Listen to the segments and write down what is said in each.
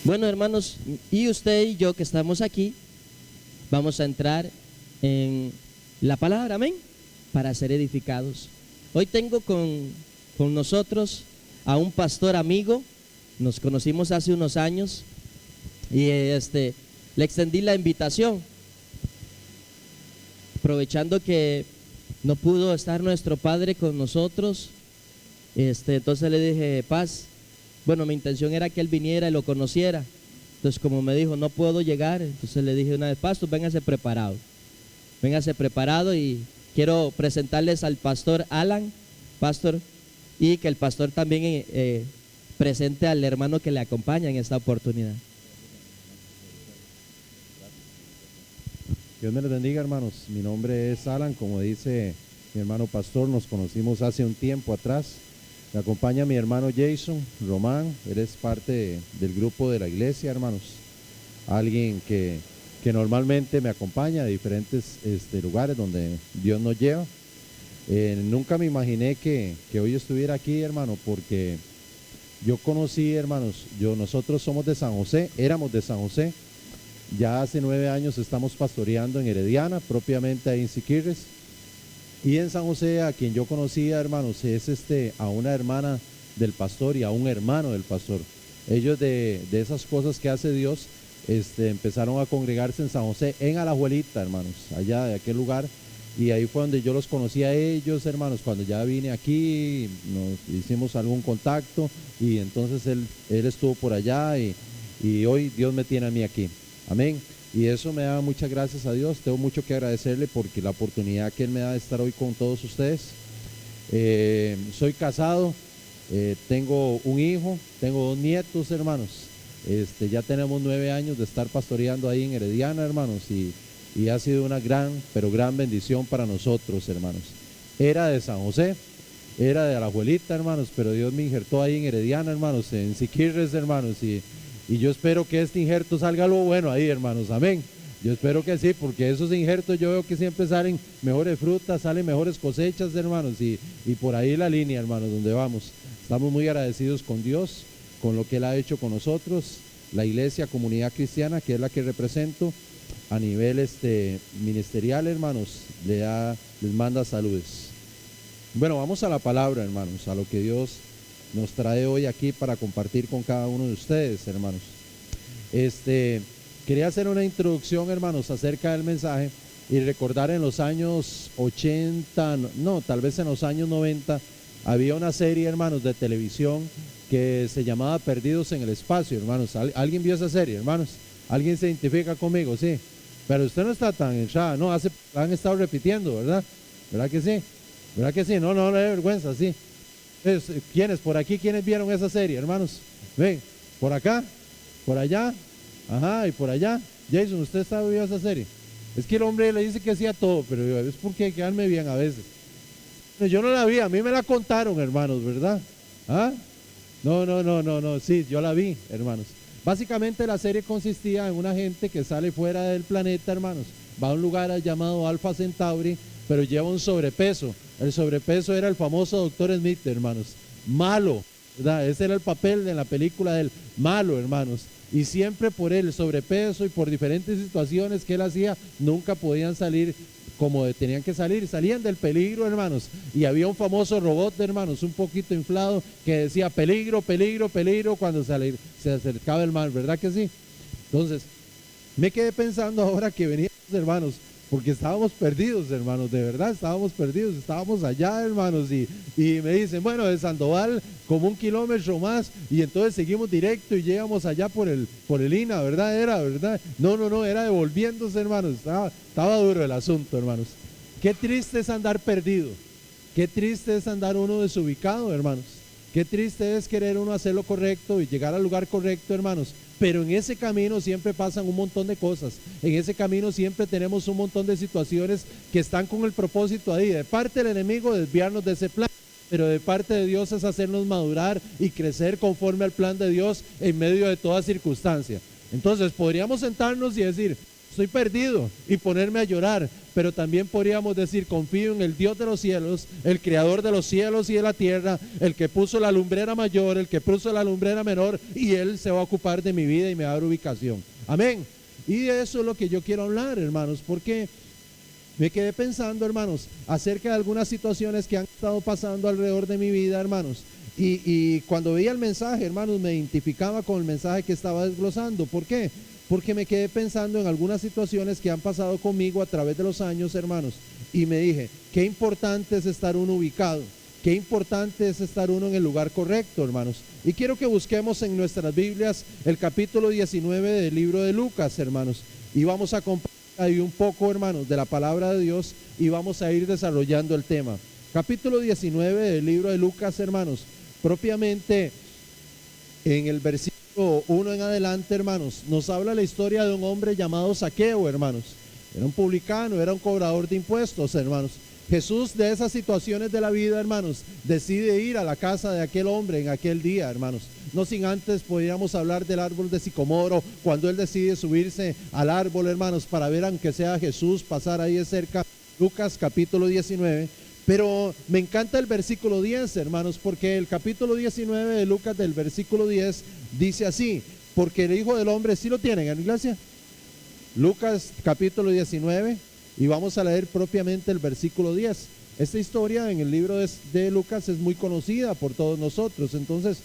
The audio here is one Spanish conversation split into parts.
Bueno, hermanos, y usted y yo que estamos aquí, vamos a entrar en la palabra, amén, para ser edificados. Hoy tengo con nosotros a un pastor amigo. Nos conocimos hace unos años y le extendí la invitación, aprovechando que no pudo estar nuestro padre con nosotros. Entonces le dije: Paz, bueno, mi intención era que él viniera y lo conociera. Entonces, como me dijo, no puedo llegar, entonces le dije una vez: Pastor, véngase preparado, y quiero presentarles al pastor Alan, pastor, y que el pastor también presente al hermano que le acompaña en esta oportunidad. Dios me los bendiga, hermanos. Mi nombre es Alan, como dice mi hermano pastor, nos conocimos hace un tiempo atrás. Me acompaña mi hermano Jason Román, él es parte del grupo de la iglesia, hermanos. Alguien que normalmente me acompaña de diferentes lugares donde Dios nos lleva. Nunca me imaginé que hoy estuviera aquí, hermano, porque yo conocí, hermanos, nosotros somos de San José, éramos de San José. Ya hace 9 años estamos pastoreando en Herediana, propiamente ahí en Siquirres. Y en San José, a quien yo conocía, hermanos, es a una hermana del pastor y a un hermano del pastor. Ellos de esas cosas que hace Dios, empezaron a congregarse en San José, en Alajuelita, hermanos, allá de aquel lugar. Y ahí fue donde yo los conocí a ellos, hermanos. Cuando ya vine aquí, nos hicimos algún contacto y entonces él estuvo por allá y hoy Dios me tiene a mí aquí. Amén. Y eso me da muchas gracias a Dios. Tengo mucho que agradecerle porque la oportunidad que Él me da de estar hoy con todos ustedes. Soy casado, tengo un hijo, tengo 2 nietos, hermanos. Ya tenemos 9 años de estar pastoreando ahí en Herediana, hermanos, y ha sido una gran, pero gran bendición para nosotros, hermanos. Era de San José, era de Alajuelita, hermanos, pero Dios me injertó ahí en Herediana, hermanos, en Siquirres, hermanos, y yo espero que este injerto salga algo bueno ahí, hermanos, amén. Yo espero que sí, porque esos injertos yo veo que siempre salen mejores frutas, salen mejores cosechas, hermanos, y por ahí la línea, hermanos, donde vamos. Estamos muy agradecidos con Dios, con lo que Él ha hecho con nosotros, la iglesia, comunidad cristiana, que es la que represento a nivel ministerial, hermanos, les manda saludes. Bueno, vamos a la palabra, hermanos, a lo que Dios nos trae hoy aquí para compartir con cada uno de ustedes, hermanos. Quería hacer una introducción, hermanos, acerca del mensaje y recordar en los años 80, no, tal vez en los años 90, había una serie, hermanos, de televisión que se llamaba Perdidos en el Espacio, hermanos. ¿Alguien vio esa serie, hermanos? ¿Alguien se identifica conmigo? Sí. Pero usted no está tan echada, no, han estado repitiendo, ¿verdad? ¿Verdad que sí? ¿Verdad que sí? No le dé vergüenza, sí. ¿Quiénes por aquí, quiénes vieron esa serie, hermanos? Ven, por acá, por allá, ajá, y por allá. Jason, ¿usted está viendo esa serie? Es que el hombre le dice que hacía todo, pero es porque quedarme bien a veces. Yo no la vi, a mí me la contaron, hermanos, ¿verdad? ¿Ah? No, sí, yo la vi, hermanos. Básicamente la serie consistía en una gente que sale fuera del planeta, hermanos. Va a un lugar llamado Alpha Centauri, pero lleva un sobrepeso. El sobrepeso era el famoso Dr. Smith, hermanos. Malo, ¿verdad? Ese era el papel de la película del malo, hermanos. Y siempre por el sobrepeso y por diferentes situaciones que él hacía, nunca podían salir como tenían que salir. Salían del peligro, hermanos. Y había un famoso robot, hermanos, un poquito inflado, que decía peligro, peligro, peligro cuando se acercaba el mal, ¿verdad que sí? Entonces, me quedé pensando ahora que veníamos, hermanos, porque estábamos perdidos, hermanos, de verdad estábamos perdidos, estábamos allá, hermanos, y me dicen, bueno, de Sandoval como 1 kilómetro más, y entonces seguimos directo y llegamos allá por el INA, ¿verdad? ¿Verdad? No, era devolviéndose, hermanos, estaba duro el asunto, hermanos. Qué triste es andar perdido, qué triste es andar uno desubicado, hermanos. Qué triste es querer uno hacer lo correcto y llegar al lugar correcto, hermanos. Pero en ese camino siempre pasan un montón de cosas. En ese camino siempre tenemos un montón de situaciones que están con el propósito ahí. De parte del enemigo, desviarnos de ese plan. Pero de parte de Dios es hacernos madurar y crecer conforme al plan de Dios en medio de toda circunstancia. Entonces podríamos sentarnos y decir, estoy perdido y ponerme a llorar, pero también podríamos decir, confío en el Dios de los cielos, el creador de los cielos y de la tierra, el que puso la lumbrera mayor, el que puso la lumbrera menor, y Él se va a ocupar de mi vida y me va a dar ubicación. Amén. Y de eso es lo que yo quiero hablar, hermanos, porque me quedé pensando, hermanos, acerca de algunas situaciones que han estado pasando alrededor de mi vida, hermanos. Y cuando veía el mensaje, hermanos, me identificaba con el mensaje que estaba desglosando. ¿Por qué? Porque me quedé pensando en algunas situaciones que han pasado conmigo a través de los años, hermanos. Y me dije, qué importante es estar uno ubicado. Qué importante es estar uno en el lugar correcto, hermanos. Y quiero que busquemos en nuestras Biblias el capítulo 19 del libro de Lucas, hermanos. Y vamos a compartir ahí un poco, hermanos, de la palabra de Dios y vamos a ir desarrollando el tema. Capítulo 19 del libro de Lucas, hermanos. Propiamente en el versículo 1 en adelante, hermanos, nos habla la historia de un hombre llamado Zaqueo, hermanos. Era un publicano, era un cobrador de impuestos, hermanos. Jesús, de esas situaciones de la vida, hermanos, decide ir a la casa de aquel hombre en aquel día, hermanos. No sin antes podríamos hablar del árbol de sicomoro, cuando él decide subirse al árbol, hermanos, para ver aunque sea Jesús pasar ahí de cerca. Lucas capítulo 19. Pero me encanta el versículo 10, hermanos, porque el capítulo 19 de Lucas del versículo 10 dice así, porque el Hijo del Hombre, ¿sí lo tienen en la iglesia? Lucas capítulo 19 y vamos a leer propiamente el versículo 10. Esta historia en el libro de Lucas es muy conocida por todos nosotros, entonces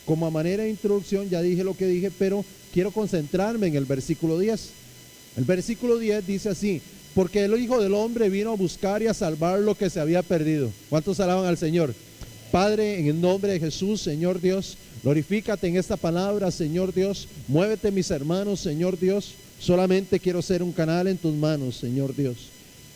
como a manera de introducción ya dije lo que dije, pero quiero concentrarme en el versículo 10. El versículo 10 dice así, porque el Hijo del Hombre vino a buscar y a salvar lo que se había perdido. ¿Cuántos alaban al Señor? Padre, en el nombre de Jesús, Señor Dios, glorifícate en esta palabra, Señor Dios. Muévete, mis hermanos, Señor Dios. Solamente quiero ser un canal en tus manos, Señor Dios,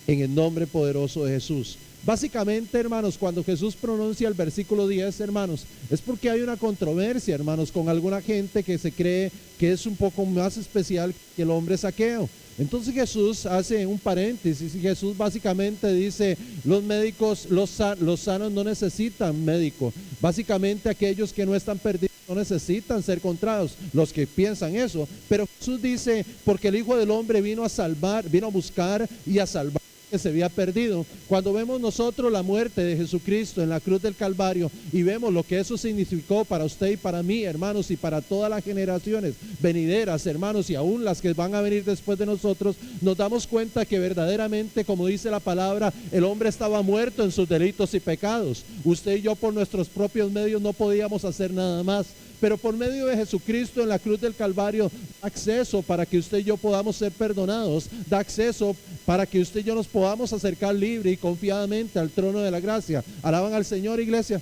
en el nombre poderoso de Jesús. Básicamente, hermanos, cuando Jesús pronuncia el versículo 10, hermanos, es porque hay una controversia, hermanos, con alguna gente que se cree que es un poco más especial que el hombre Zaqueo. Entonces Jesús hace un paréntesis y Jesús básicamente dice, los médicos, los sanos no necesitan médico. Básicamente aquellos que no están perdidos no necesitan ser encontrados, los que piensan eso. Pero Jesús dice, porque el Hijo del Hombre vino a salvar, vino a buscar y a salvar que se había perdido. Cuando vemos nosotros la muerte de Jesucristo en la cruz del Calvario y vemos lo que eso significó para usted y para mí, hermanos, y para todas las generaciones venideras, hermanos, y aún las que van a venir después de nosotros, nos damos cuenta que verdaderamente, como dice la palabra, el hombre estaba muerto en sus delitos y pecados. Usted y yo por nuestros propios medios no podíamos hacer nada más, pero por medio de Jesucristo en la cruz del Calvario da acceso para que usted y yo podamos ser perdonados, da acceso para que usted y yo nos podamos acercar libre y confiadamente al trono de la gracia. Alaban al Señor, iglesia.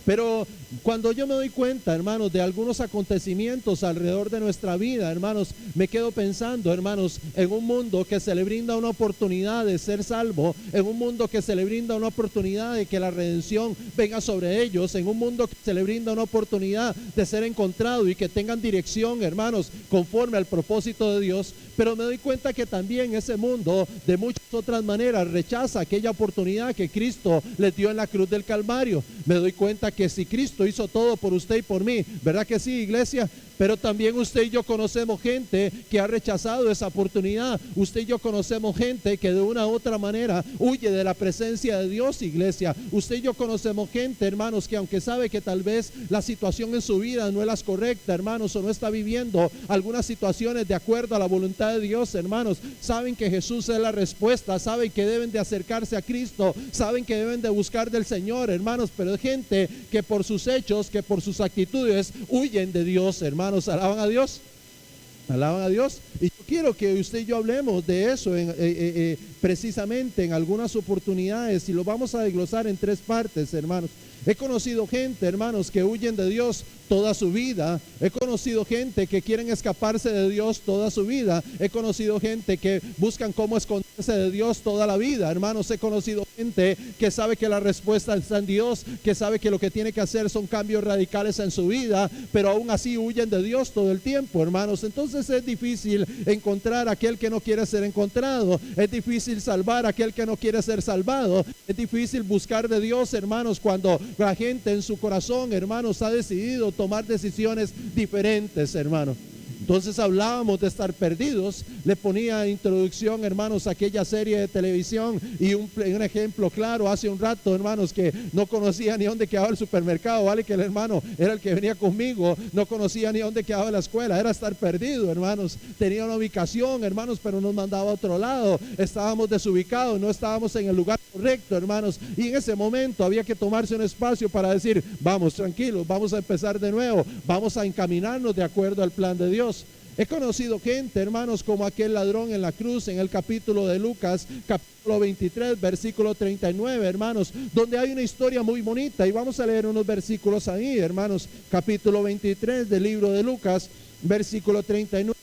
Pero cuando yo me doy cuenta, hermanos, de algunos acontecimientos alrededor de nuestra vida, hermanos, me quedo pensando, hermanos, en un mundo que se le brinda una oportunidad de ser salvo, en un mundo que se le brinda una oportunidad de que la redención venga sobre ellos, en un mundo que se le brinda una oportunidad de ser encontrado y que tengan dirección, hermanos, conforme al propósito de Dios. Pero me doy cuenta que también ese mundo de muchas otras maneras rechaza aquella oportunidad que Cristo les dio en la cruz del Calvario. Me doy cuenta que si Cristo hizo todo por usted y por mí, ¿verdad que sí, iglesia? Pero también usted y yo conocemos gente que ha rechazado esa oportunidad. Usted y yo conocemos gente que de una u otra manera huye de la presencia de Dios, iglesia. Usted y yo conocemos gente, hermanos, que aunque sabe que tal vez la situación en su vida no es la correcta, hermanos, o no está viviendo algunas situaciones de acuerdo a la voluntad de Dios, hermanos, saben que Jesús es la respuesta, saben que deben de acercarse a Cristo, saben que deben de buscar del Señor, hermanos, pero hay gente que por sus hechos, que por sus actitudes huyen de Dios, hermanos. Alaban a Dios, alaban a Dios. Y yo quiero que usted y yo hablemos de eso precisamente en algunas oportunidades, y lo vamos a desglosar en tres partes, hermanos. He conocido gente, hermanos, que huyen de Dios toda su vida. He conocido gente que quieren escaparse de Dios toda su vida. He conocido gente que buscan cómo esconderse de Dios toda la vida, hermanos. He conocido gente que sabe que la respuesta está en Dios, que sabe que lo que tiene que hacer son cambios radicales en su vida, pero aún así huyen de Dios todo el tiempo, hermanos. Entonces es difícil encontrar a aquel que no quiere ser encontrado. Es difícil salvar a aquel que no quiere ser salvado. Es difícil buscar de Dios, hermanos, cuando la gente en su corazón, hermanos, ha decidido tomar decisiones diferentes, hermanos. Entonces hablábamos de estar perdidos. Le ponía introducción, hermanos, a aquella serie de televisión, y un ejemplo claro hace un rato, hermanos, que no conocía ni dónde quedaba el supermercado, vale, que el hermano era el que venía conmigo, no conocía ni dónde quedaba la escuela, era estar perdido, hermanos. Tenía una ubicación, hermanos, pero nos mandaba a otro lado, estábamos desubicados, no estábamos en el lugar correcto, hermanos, y en ese momento había que tomarse un espacio para decir, vamos, tranquilos, vamos a empezar de nuevo, vamos a encaminarnos de acuerdo al plan de Dios. He conocido gente, hermanos, como aquel ladrón en la cruz, en el capítulo de Lucas, capítulo 23, versículo 39, hermanos, donde hay una historia muy bonita, y vamos a leer unos versículos ahí, hermanos. Capítulo 23 del libro de Lucas, versículo 39.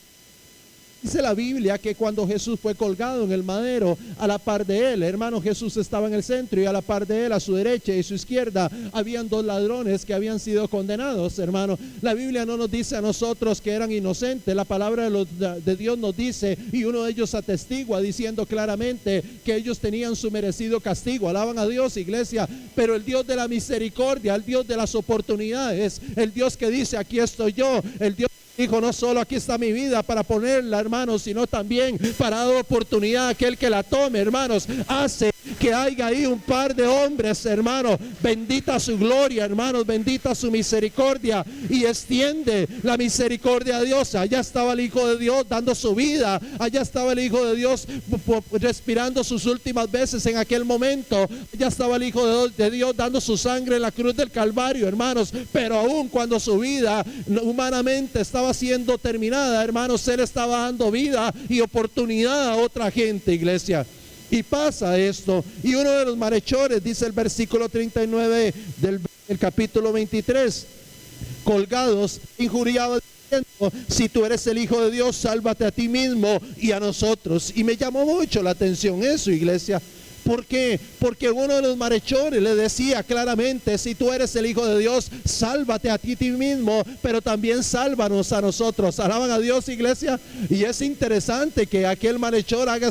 Dice la Biblia que cuando Jesús fue colgado en el madero, a la par de él, hermano, Jesús estaba en el centro, y a la par de él, a su derecha y su izquierda, habían dos ladrones que habían sido condenados, hermano. La Biblia no nos dice a nosotros que eran inocentes. La palabra de Dios nos dice, y uno de ellos atestigua diciendo claramente que ellos tenían su merecido castigo. Alaban a Dios, iglesia. Pero el Dios de la misericordia, el Dios de las oportunidades, el Dios que dice, aquí estoy yo, el Dios dijo, no solo aquí está mi vida para ponerla, hermanos, sino también para dar oportunidad a aquel que la tome, hermanos. Hace que haya ahí un par de hombres, hermanos. Bendita su gloria, hermanos, bendita su misericordia, y extiende la misericordia de Dios. Allá estaba el Hijo de Dios dando su vida, allá estaba el Hijo de Dios respirando sus últimas veces en aquel momento, allá estaba el Hijo de Dios dando su sangre en la cruz del Calvario, hermanos. Pero aún cuando su vida humanamente estaba siendo terminada, hermanos, él estaba dando vida y oportunidad a otra gente, iglesia. Y pasa esto, y uno de los malhechores, dice el versículo 39 del capítulo 23, colgados, injuriaba diciendo, si tú eres el Hijo de Dios, sálvate a ti mismo y a nosotros. Y me llamó mucho la atención eso, iglesia. ¿Por qué? Porque uno de los malhechores le decía claramente, si tú eres el Hijo de Dios, sálvate a ti mismo, pero también sálvanos a nosotros. Alaban a Dios, iglesia. Y es interesante que aquel malhechor haga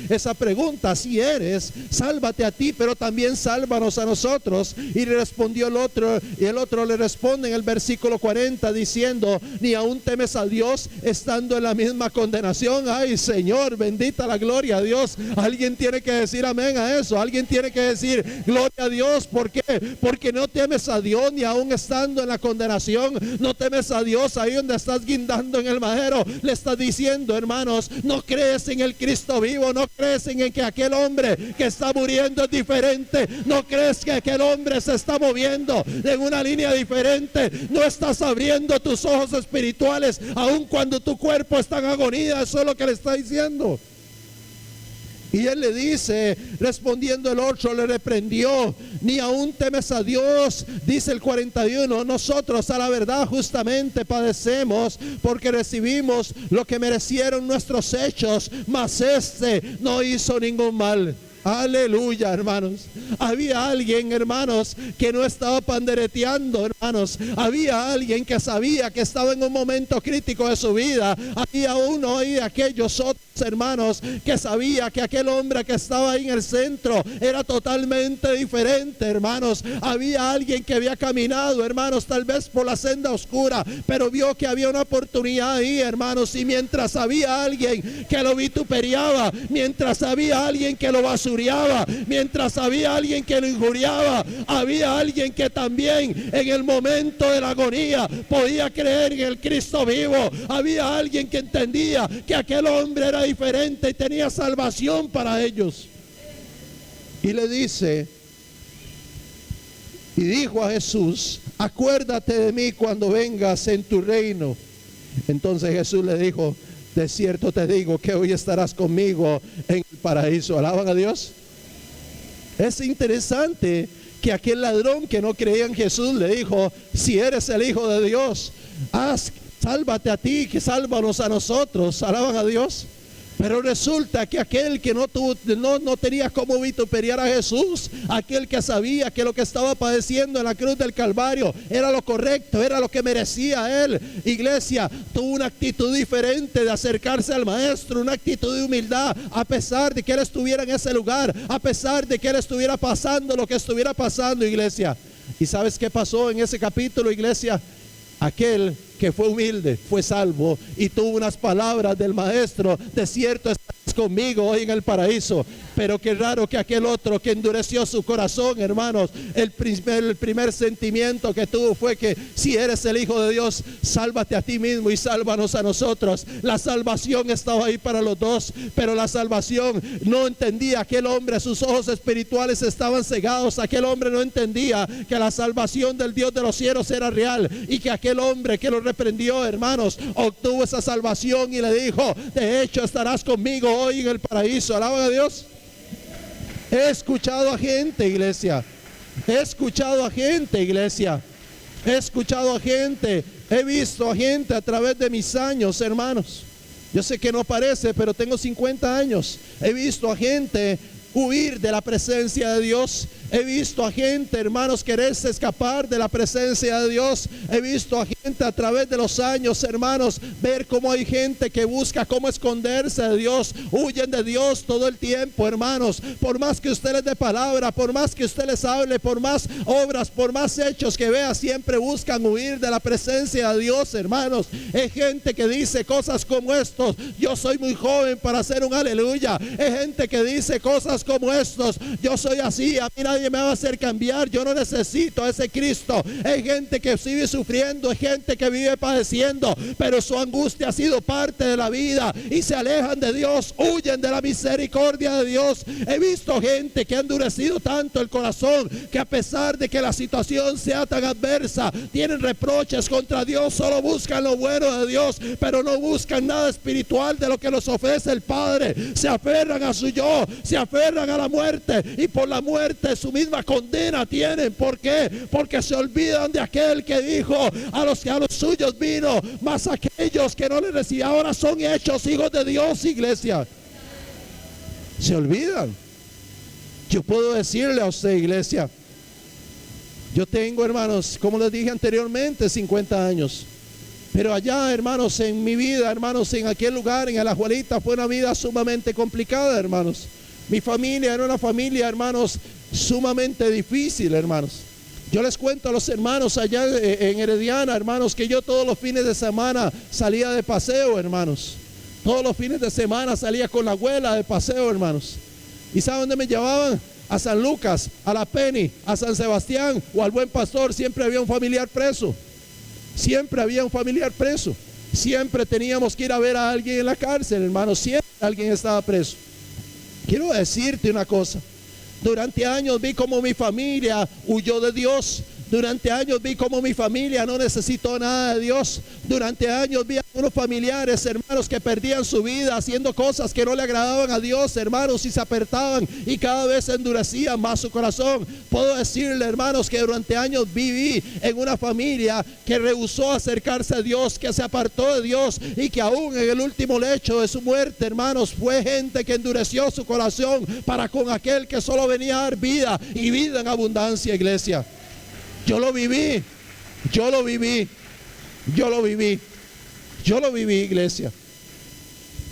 esa pregunta, si eres, sálvate a ti, pero también sálvanos a nosotros. Y le respondió el otro, y el otro le responde en el versículo 40 diciendo, ni aún temes a Dios estando en la misma condenación. Ay, Señor, bendita la gloria a Dios. Alguien tiene que decir amén a eso. Alguien tiene que decir gloria a Dios. ¿Por qué? Porque no temes a Dios ni aún estando en la condenación. No temes a Dios ahí donde estás guindando en el madero. Le estás diciendo, hermanos, no crees en el Cristo vivo, no crees en que aquel hombre que está muriendo es diferente, no crees que aquel hombre se está moviendo en una línea diferente, no estás abriendo tus ojos espirituales aun cuando tu cuerpo está en agonía. Eso es lo que le está diciendo. Y él le dice, respondiendo el otro, le reprendió, ni aún temes a Dios. Dice el 41, nosotros a la verdad justamente padecemos, porque recibimos lo que merecieron nuestros hechos, mas este no hizo ningún mal. Aleluya, hermanos. Había alguien, hermanos, que no estaba pandereteando, hermanos. Había alguien que sabía que estaba en un momento crítico de su vida. Había uno y de aquellos otros, hermanos, que sabía que aquel hombre que estaba ahí en el centro era totalmente diferente, hermanos. Había alguien que había caminado, hermanos, tal vez por la senda oscura, pero vio que había una oportunidad ahí, hermanos. Y mientras había alguien que lo vituperiaba, mientras había alguien que lo basuraba, mientras había alguien que lo injuriaba, había alguien que también en el momento de la agonía podía creer en el Cristo vivo. Había alguien que entendía que aquel hombre era diferente y tenía salvación para ellos. Y le dice, y dijo a Jesús, acuérdate de mí cuando vengas en tu reino. Entonces Jesús le dijo, de cierto te digo que hoy estarás conmigo en el paraíso. ¿Alaban a Dios? Es interesante que aquel ladrón que no creía en Jesús le dijo, si eres el Hijo de Dios, sálvate a ti, que sálvanos a nosotros. ¿Alaban a Dios? Pero resulta que aquel que no tenía cómo vituperiar a Jesús, aquel que sabía que lo que estaba padeciendo en la cruz del Calvario era lo correcto, era lo que merecía él, iglesia, tuvo una actitud diferente de acercarse al maestro, una actitud de humildad, a pesar de que él estuviera en ese lugar, a pesar de que él estuviera pasando lo que estuviera pasando, iglesia. ¿Y sabes qué pasó en ese capítulo, iglesia? aquel que fue humilde, fue salvo y tuvo unas palabras del maestro: de cierto estás conmigo hoy en el paraíso. Pero qué raro que aquel otro que endureció su corazón, hermanos, el primer sentimiento que tuvo fue que si eres el Hijo de Dios, sálvate a ti mismo y sálvanos a nosotros. La salvación estaba ahí para los dos, pero la salvación no entendía aquel hombre, sus ojos espirituales estaban cegados. Aquel hombre no entendía que la salvación del Dios de los cielos era real, y que aquel hombre que lo reprendió, hermanos, obtuvo esa salvación y le dijo: de hecho estarás conmigo hoy en el paraíso. Alaban a Dios. He escuchado a gente, iglesia. He escuchado a gente, iglesia. He escuchado a gente. He visto a gente a través de mis años, hermanos. Yo sé que no parece, pero tengo 50 años. He visto a gente huir de la presencia de Dios. He visto a gente, hermanos, quererse escapar de la presencia de Dios. He visto a gente a través de los años, hermanos, ver cómo hay gente que busca cómo esconderse de Dios. Huyen de Dios todo el tiempo, hermanos. Por más que usted les dé palabra, por más que usted les hable, por más obras, por más hechos que vea, siempre buscan huir de la presencia de Dios, hermanos. Hay gente que dice cosas como estos: yo soy muy joven para hacer un aleluya. Hay gente que dice cosas como estos: yo soy así, a mí nadie me va a hacer cambiar, yo no necesito a ese Cristo. Hay gente que sigue sufriendo, hay gente que vive padeciendo, pero su angustia ha sido parte de la vida y se alejan de Dios, huyen de la misericordia de Dios. He visto gente que ha endurecido tanto el corazón que, a pesar de que la situación sea tan adversa, tienen reproches contra Dios, solo buscan lo bueno de Dios, pero no buscan nada espiritual de lo que nos ofrece el Padre. Se aferran a su yo, se aferran a la muerte, y por la muerte su misma condena tienen. ¿Por qué? Porque se olvidan de aquel que dijo: a los suyos vino, mas aquellos que no le recibían ahora son hechos hijos de Dios, iglesia. Se olvidan. Yo puedo decirle a usted, iglesia, yo tengo, hermanos, como les dije anteriormente, 50 años. Pero allá, hermanos, en mi vida, hermanos, en aquel lugar, en Alajuelita, fue una vida sumamente complicada, hermanos. Mi familia era una familia, hermanos, sumamente difícil, hermanos. Yo les cuento a los hermanos allá en Herediana, hermanos, que yo todos los fines de semana salía de paseo, hermanos. Todos los fines de semana salía con la abuela de paseo, hermanos. ¿Y saben dónde me llevaban? A San Lucas, a la Penny, a San Sebastián o al Buen Pastor. Siempre había un familiar preso. Siempre había un familiar preso. Siempre teníamos que ir a ver a alguien en la cárcel, hermanos. Siempre alguien estaba preso. Quiero decirte una cosa: durante años vi cómo mi familia huyó de Dios. Durante años vi cómo mi familia no necesitó nada de Dios. Durante años vi a algunos familiares, hermanos, que perdían su vida haciendo cosas que no le agradaban a Dios, hermanos, y se apartaban y cada vez endurecían más su corazón. Puedo decirle, hermanos, que durante años viví en una familia que rehusó acercarse a Dios, que se apartó de Dios, y que aún en el último lecho de su muerte, hermanos, fue gente que endureció su corazón para con aquel que solo venía a dar vida, y vida en abundancia, iglesia. Yo lo viví, yo lo viví, yo lo viví, yo lo viví, iglesia.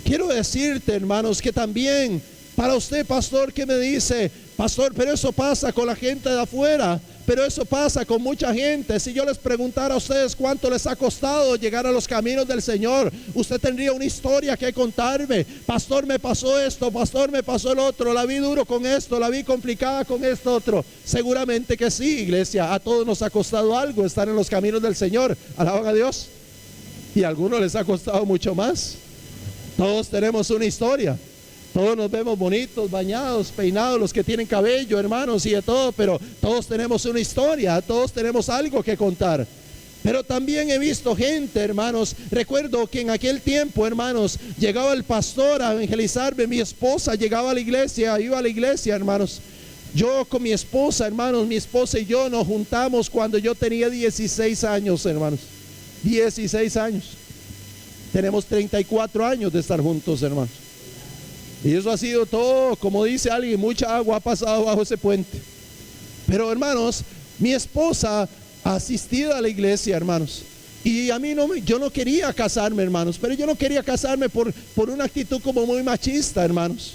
Quiero decirte, hermanos, que también para usted, pastor, que me dice: pastor, pero eso pasa con la gente de afuera, pero eso pasa con mucha gente. Si yo les preguntara a ustedes cuánto les ha costado llegar a los caminos del Señor, usted tendría una historia que contarme. Pastor, me pasó esto, pastor, me pasó el otro, la vi duro con esto, la vi complicada con esto otro. Seguramente que sí, iglesia. A todos nos ha costado algo estar en los caminos del Señor. Alaban a Dios. Y a algunos les ha costado mucho más. Todos tenemos una historia. Todos nos vemos bonitos, bañados, peinados, los que tienen cabello, hermanos, y de todo, pero todos tenemos una historia, todos tenemos algo que contar. Pero también he visto gente, hermanos. Recuerdo que en aquel tiempo, hermanos, llegaba el pastor a evangelizarme. Mi esposa llegaba a la iglesia, iba a la iglesia, hermanos. Yo con mi esposa, hermanos, mi esposa y yo nos juntamos cuando yo tenía 16 años, hermanos. 16 años. Tenemos 34 años de estar juntos, hermanos. Y eso ha sido todo, como dice alguien, mucha agua ha pasado bajo ese puente. Pero, hermanos, mi esposa asistía a la iglesia, hermanos. Y a mí yo no quería casarme, hermanos. Pero yo no quería casarme por una actitud como muy machista, hermanos.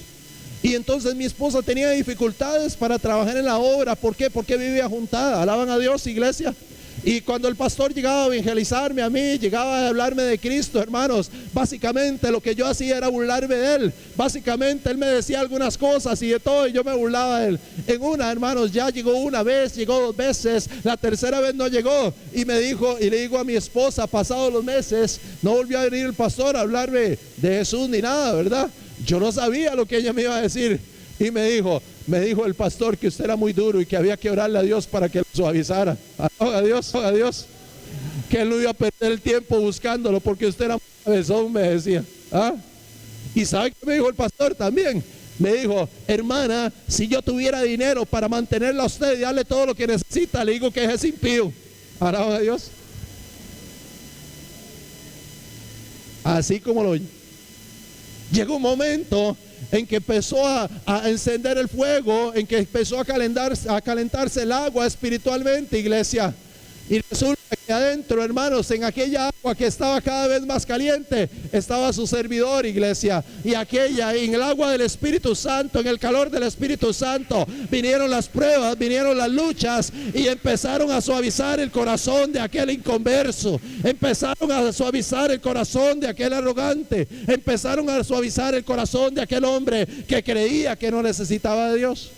Y entonces mi esposa tenía dificultades para trabajar en la obra. ¿Por qué? Porque vivía juntada. Alaban a Dios, iglesia. Y cuando el pastor llegaba a evangelizarme a mí, llegaba a hablarme de Cristo, hermanos, básicamente lo que yo hacía era burlarme de él. Básicamente él me decía algunas cosas y de todo, y yo me burlaba de él. En una, hermanos, ya llegó una vez, llegó 2 veces, la tercera vez no llegó. Y me dijo, y le digo a mi esposa, pasados los meses, no volvió a venir el pastor a hablarme de Jesús ni nada, ¿verdad? Yo no sabía lo que ella me iba a decir. Y me dijo el pastor que usted era muy duro y que había que orarle a Dios para que lo suavizara. A Dios, que él no iba a perder el tiempo buscándolo porque usted era muy cabezón, me decía. ¿Ah? Y ¿sabe qué me dijo el pastor también? Me dijo, hermana, si yo tuviera dinero para mantenerla a usted y darle todo lo que necesita, le digo que es impío. Alaba a Dios. Así como lo oye. Llegó un momento en que empezó a encender el fuego, en que empezó a calentarse el agua espiritualmente, iglesia. Y resulta que adentro, hermanos, en aquella agua que estaba cada vez más caliente, estaba su servidor, iglesia. Y en el agua del Espíritu Santo, en el calor del Espíritu Santo, vinieron las pruebas, vinieron las luchas y empezaron a suavizar el corazón de aquel inconverso. Empezaron a suavizar el corazón de aquel arrogante. Empezaron a suavizar el corazón de aquel hombre que creía que no necesitaba de Dios.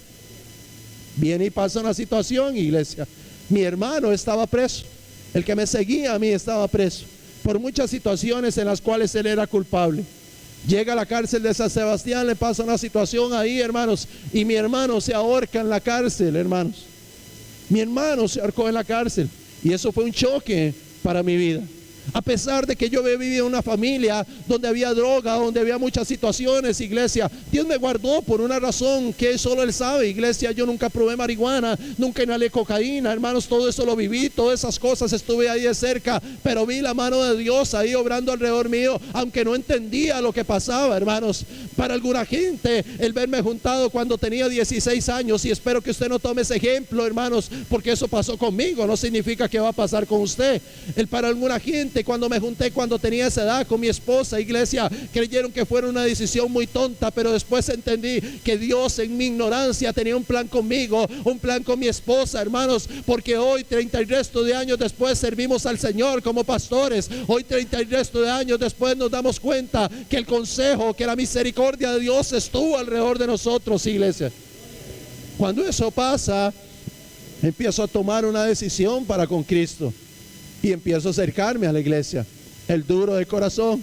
Viene y pasa una situación, iglesia. Mi hermano estaba preso. El que me seguía a mí estaba preso por muchas situaciones en las cuales él era culpable. Llega a la cárcel de San Sebastián, le pasa una situación ahí, hermanos, y mi hermano se ahorca en la cárcel, hermanos. Mi hermano se ahorcó en la cárcel y eso fue un choque para mi vida. A pesar de que yo había vivido en una familia donde había droga, donde había muchas situaciones, iglesia, Dios me guardó por una razón que solo Él sabe, iglesia. Yo nunca probé marihuana, nunca inhalé cocaína, hermanos, todo eso lo viví, todas esas cosas estuve ahí de cerca, pero vi la mano de Dios ahí obrando alrededor mío, aunque no entendía lo que pasaba, hermanos. Para alguna gente, el verme juntado cuando tenía 16 años, y espero que usted no tome ese ejemplo, hermanos, porque eso pasó conmigo, no significa que va a pasar con usted. Para alguna gente, cuando me junté cuando tenía esa edad con mi esposa, iglesia, creyeron que fuera una decisión muy tonta, pero después entendí que Dios en mi ignorancia tenía un plan conmigo, un plan con mi esposa, hermanos, porque hoy 30 y resto de años después servimos al Señor como pastores. Hoy 30 y resto de años después nos damos cuenta que el consejo, que la misericordia de Dios estuvo alrededor de nosotros, iglesia. Cuando eso pasa, empiezo a tomar una decisión para con Cristo. Y empiezo a acercarme a la iglesia, el duro de corazón.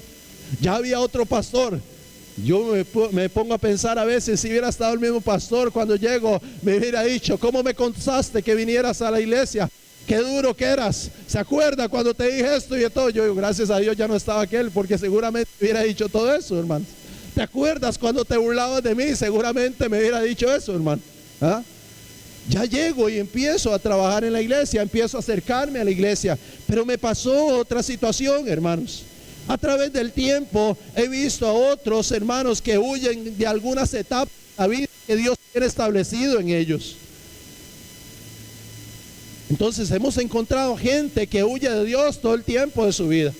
Ya había otro pastor. Yo me pongo a pensar a veces, si hubiera estado el mismo pastor cuando llego, me hubiera dicho, ¿cómo me contaste que vinieras a la iglesia? Qué duro que eras. ¿Se acuerda cuando te dije esto y de todo? Yo digo, gracias a Dios ya no estaba aquel, porque seguramente me hubiera dicho todo eso, hermano. ¿Te acuerdas cuando te burlabas de mí? Seguramente me hubiera dicho eso, hermano. ¿Ah? Ya llego y empiezo a trabajar en la iglesia, empiezo a acercarme a la iglesia, pero me pasó otra situación, hermanos. A través del tiempo he visto a otros hermanos que huyen de algunas etapas de la vida que Dios tiene establecido en ellos. Entonces hemos encontrado gente que huye de Dios todo el tiempo de su vida.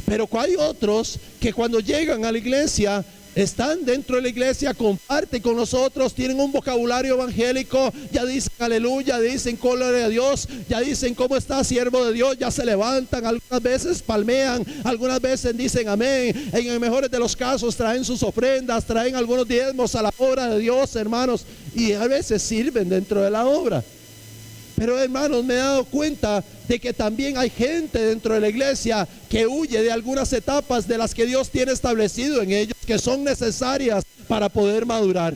Pero hay otros que cuando llegan a la iglesia, están dentro de la iglesia, comparten con nosotros, tienen un vocabulario evangélico, ya dicen aleluya, dicen gloria a Dios, ya dicen cómo está siervo de Dios, ya se levantan, algunas veces palmean, algunas veces dicen amén, en el mejor de los casos traen sus ofrendas, traen algunos diezmos a la obra de Dios, hermanos, y a veces sirven dentro de la obra. Pero hermanos, me he dado cuenta de que también hay gente dentro de la iglesia que huye de algunas etapas de las que Dios tiene establecido en ellos, que son necesarias para poder madurar.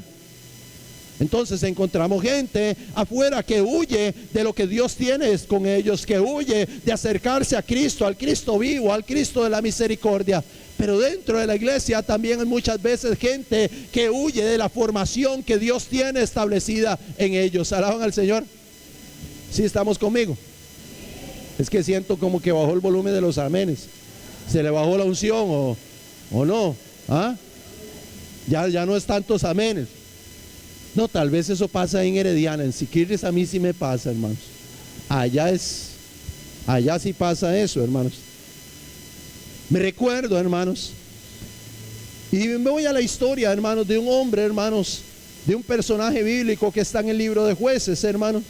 Entonces encontramos gente afuera que huye de lo que Dios tiene con ellos, que huye de acercarse a Cristo, al Cristo vivo, al Cristo de la misericordia. Pero dentro de la iglesia también hay muchas veces gente que huye de la formación que Dios tiene establecida en ellos. ¿Alaban al Señor? ¿Sí estamos conmigo? Es que siento como que bajó el volumen de los amenes. ¿Se le bajó la unción o no? ¿Ah? Ya no es tantos amenes. No, tal vez eso pasa en Herediana. En Siquirres a mí sí me pasa, hermanos. Allá sí pasa eso, hermanos. Me recuerdo, hermanos, y me voy a la historia, hermanos, de un hombre, hermanos, de un personaje bíblico que está en el libro de Jueces, hermanos.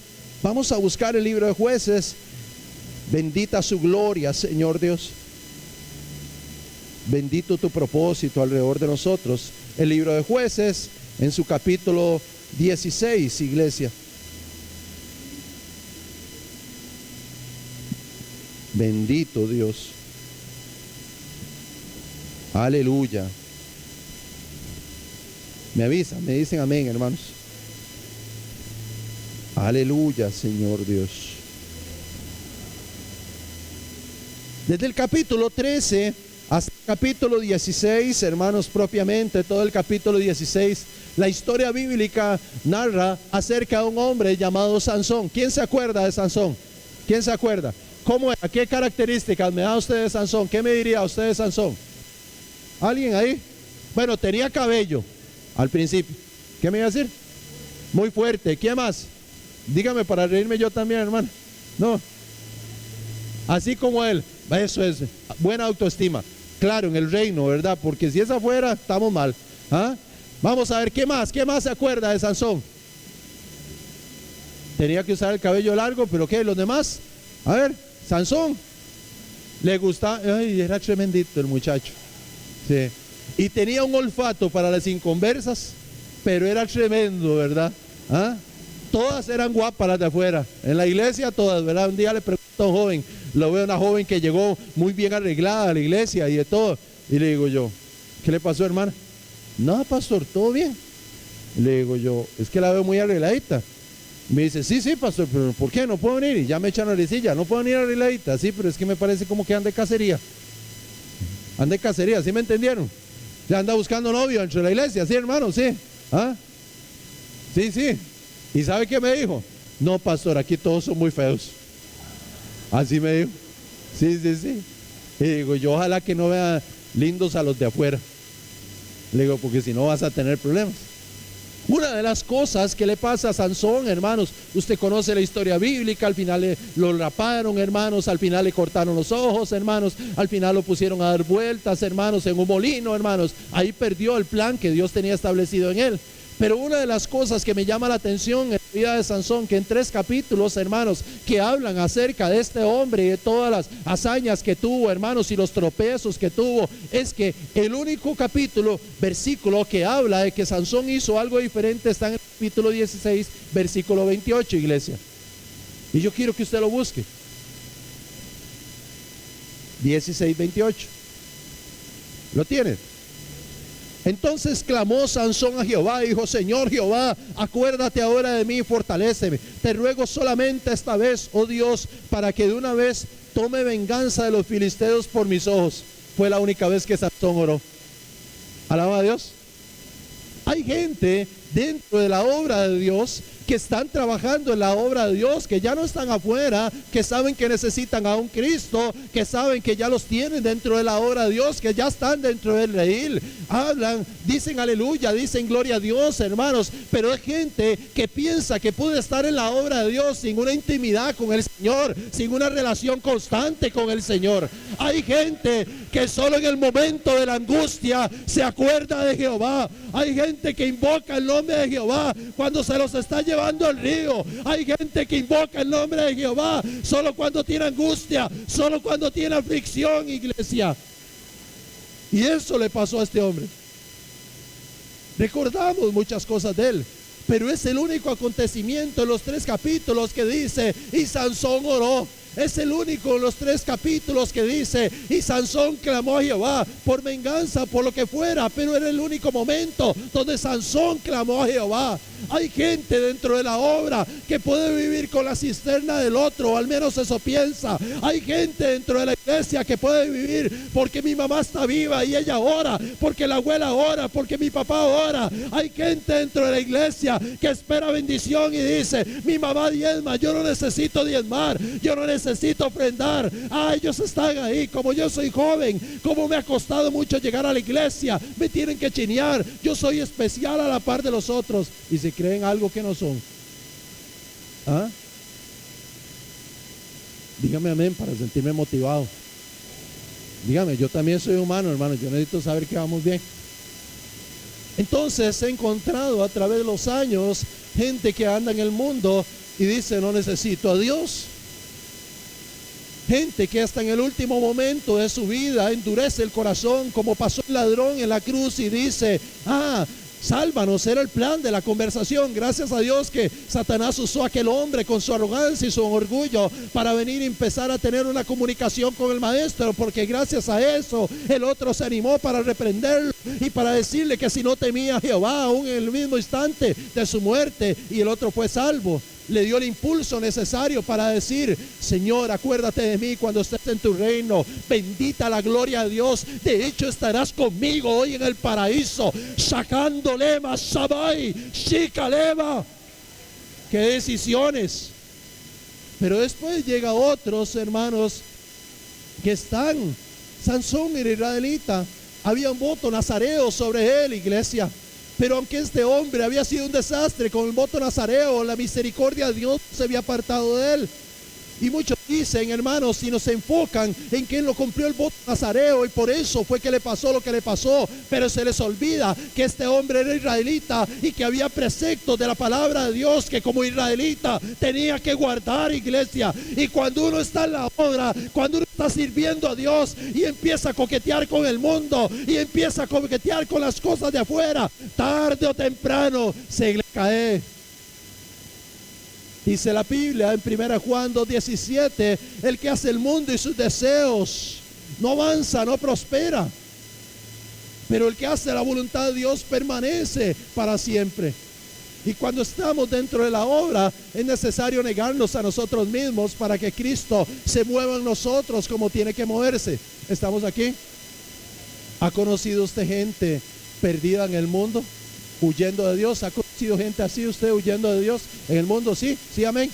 Vamos a buscar el libro de Jueces Bendita su gloria, Señor Dios. Bendito tu propósito alrededor de nosotros. El libro de Jueces, en su capítulo 16, iglesia. Bendito Dios. Aleluya. Me avisan, me dicen amén, hermanos. Aleluya, Señor Dios. Desde el capítulo 13 hasta el capítulo 16, hermanos, propiamente todo el capítulo 16, la historia bíblica narra acerca de un hombre llamado Sansón. ¿Quién se acuerda de Sansón? ¿Quién se acuerda? ¿Cómo era? ¿Qué características me da usted de Sansón? ¿Qué me diría usted de Sansón? ¿Alguien ahí? Bueno, tenía cabello al principio. ¿Qué me iba a decir? Muy fuerte. ¿Qué más? Dígame para reírme yo también, hermano. No. Así como él. Eso es buena autoestima. Claro, en el reino, ¿verdad? Porque si es afuera, estamos mal. ¿Ah? Vamos a ver, ¿qué más? ¿Qué más se acuerda de Sansón? Tenía que usar el cabello largo, pero ¿qué? ¿Los demás? A ver, Sansón. Le gustaba, ay, era tremendito el muchacho. Sí. Y tenía un olfato para las inconversas, pero era tremendo, ¿verdad? ¿Ah? Todas eran guapas las de afuera. En la iglesia todas, ¿verdad? Un día le pregunto a un joven, lo veo a una joven que llegó muy bien arreglada a la iglesia y de todo. Y le digo yo, ¿qué le pasó, hermana? No, pastor, todo bien. Y le digo yo, es que la veo muy arregladita. Me dice, sí, pastor, pero ¿por qué? No puedo venir. Y ya me echan la risilla, no puedo venir arregladita. Sí, pero es que me parece como que anda de cacería. Anda de cacería, ¿sí me entendieron? Ya anda buscando novio dentro de la iglesia, ¿sí, hermano? Sí. ¿Ah? Sí. ¿Y sabe qué me dijo? No, pastor, aquí todos son muy feos. Así me dijo. Sí. Y digo, yo ojalá que no vea lindos a los de afuera. Le digo, porque si no vas a tener problemas. Una de las cosas que le pasa a Sansón, hermanos, usted conoce la historia bíblica, al final lo raparon, hermanos, al final le cortaron los ojos, hermanos, al final lo pusieron a dar vueltas, hermanos, en un molino, hermanos. Ahí perdió el plan que Dios tenía establecido en él. Pero una de las cosas que me llama la atención en la vida de Sansón, que en 3 capítulos, hermanos, que hablan acerca de este hombre y de todas las hazañas que tuvo, hermanos, y los tropezos que tuvo, es que el único capítulo, versículo que habla de que Sansón hizo algo diferente está en el capítulo 16, versículo 28, iglesia. Y yo quiero que usted lo busque. 16, 28. ¿Lo tiene? Entonces clamó Sansón a Jehová y dijo, Señor Jehová, acuérdate ahora de mí y fortaléceme. Te ruego solamente esta vez, oh Dios, para que de una vez tome venganza de los filisteos por mis ojos. Fue la única vez que Sansón oró. Alaba a Dios. Hay gente dentro de la obra de Dios que están trabajando en la obra de Dios, que ya no están afuera, que saben que necesitan a un Cristo, que saben que ya los tienen dentro de la obra de Dios, que ya están dentro del redil. Hablan, dicen aleluya, dicen gloria a Dios, hermanos, pero hay gente que piensa que puede estar en la obra de Dios sin una intimidad con el Señor, sin una relación constante con el Señor. Hay gente que solo en el momento de la angustia se acuerda de Jehová. Hay gente que invoca el nombre de Jehová cuando se los está llevando al río. Hay gente que invoca el nombre de Jehová solo cuando tiene angustia, solo cuando tiene aflicción, iglesia. Y eso le pasó a este hombre. Recordamos muchas cosas de él, pero es el único acontecimiento en los 3 capítulos que dice, y Sansón oró. Es el único de los 3 capítulos que dice, y Sansón clamó a Jehová por venganza, por lo que fuera, pero era el único momento donde Sansón clamó a Jehová. Hay gente dentro de la obra que puede vivir con la cisterna del otro, o al menos eso piensa. Hay gente dentro de la iglesia que puede vivir porque mi mamá está viva y ella ora, porque la abuela ora, porque mi papá ora. Hay gente dentro de la iglesia que espera bendición y dice, mi mamá diezma, yo no necesito diezmar, yo no necesito ofrendar. Ellos están ahí. Como yo soy joven, como me ha costado mucho llegar a la iglesia, me tienen que chinear, yo soy especial a la par de los otros, y se creen algo que no son. Dígame amén para sentirme motivado. Dígame, yo también soy humano, hermano, yo necesito saber que vamos bien. Entonces he encontrado a través de los años gente que anda en el mundo y dice, no necesito a Dios. Gente que hasta en el último momento de su vida endurece el corazón, como pasó el ladrón en la cruz y dice: sálvanos, era el plan de la conversación. Gracias a Dios que Satanás usó a aquel hombre con su arrogancia y su orgullo para venir y empezar a tener una comunicación con el maestro, porque gracias a eso el otro se animó para reprenderlo y para decirle que si no temía a Jehová, aún en el mismo instante de su muerte, y el otro fue salvo. Le dio el impulso necesario para decir: Señor, acuérdate de mí cuando estés en tu reino. Bendita la gloria a Dios. De hecho, estarás conmigo hoy en el paraíso. Sacándole más sabai, shikaleva. Qué decisiones. Pero después llega otros hermanos que están. Sansón era israelita. Había un voto nazareo sobre él, iglesia. Pero aunque este hombre había sido un desastre con el voto nazareo, la misericordia de Dios se había apartado de él. Y muchos dicen, hermanos, si nos enfocan en que él no cumplió el voto nazareo y por eso fue que le pasó lo que le pasó, pero se les olvida que este hombre era israelita y que había preceptos de la palabra de Dios que como israelita tenía que guardar, iglesia. Y cuando uno está en la obra, cuando uno está sirviendo a Dios y empieza a coquetear con el mundo y empieza a coquetear con las cosas de afuera, tarde o temprano se le cae. Dice la Biblia en 1 Juan 2:17, el que hace el mundo y sus deseos no avanza, no prospera. Pero el que hace la voluntad de Dios permanece para siempre. Y cuando estamos dentro de la obra, es necesario negarnos a nosotros mismos para que Cristo se mueva en nosotros como tiene que moverse. ¿Estamos aquí? ¿Ha conocido usted gente perdida en el mundo, huyendo de Dios? ¿Ha conocido gente así usted huyendo de Dios en el mundo? Sí, amén.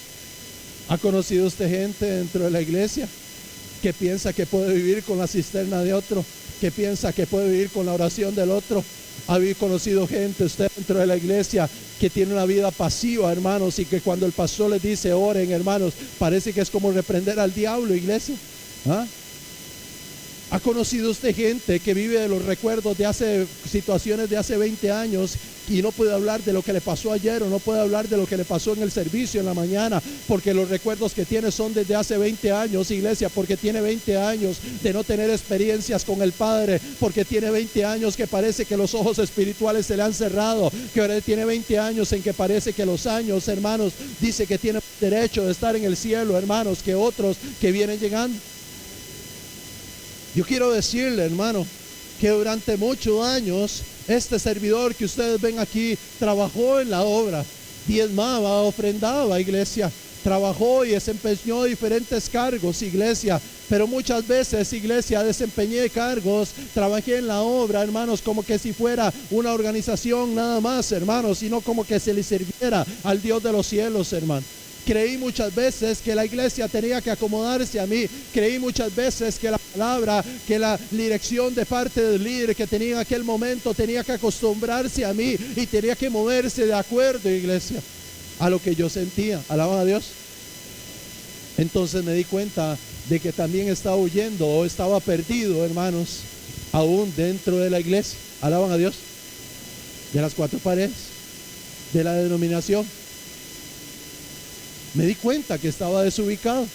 ¿Ha conocido usted gente dentro de la iglesia que piensa que puede vivir con la cisterna de otro, que piensa que puede vivir con la oración del otro? ¿Ha conocido gente usted dentro de la iglesia que tiene una vida pasiva, hermanos, y que cuando el pastor les dice oren, hermanos, parece que es como reprender al diablo, iglesia? ¿Ha conocido usted gente que vive de los recuerdos de situaciones de hace 20 años y no puede hablar de lo que le pasó ayer o no puede hablar de lo que le pasó en el servicio en la mañana, porque los recuerdos que tiene son desde hace 20 años, iglesia? Porque tiene 20 años de no tener experiencias con el Padre, porque tiene 20 años que parece que los ojos espirituales se le han cerrado, que ahora tiene 20 años en que parece que los años, hermanos, dice que tiene derecho de estar en el cielo, hermanos, que otros que vienen llegando. Yo quiero decirle, hermano, que durante muchos años este servidor que ustedes ven aquí trabajó en la obra, diezmaba, ofrendaba, iglesia, trabajó y desempeñó diferentes cargos, iglesia, pero muchas veces, iglesia, desempeñé cargos, trabajé en la obra, hermanos, como que si fuera una organización nada más, hermanos, sino como que se le sirviera al Dios de los cielos, hermano. Creí muchas veces que la iglesia tenía que acomodarse a mí. Creí muchas veces que la palabra, que la dirección de parte del líder que tenía en aquel momento tenía que acostumbrarse a mí y tenía que moverse de acuerdo, iglesia, a lo que yo sentía. Alaban a Dios. Entonces me di cuenta de que también estaba huyendo o estaba perdido, hermanos, aún dentro de la iglesia. Alaban a Dios. De las cuatro paredes de la denominación. Me di cuenta que estaba desubicado.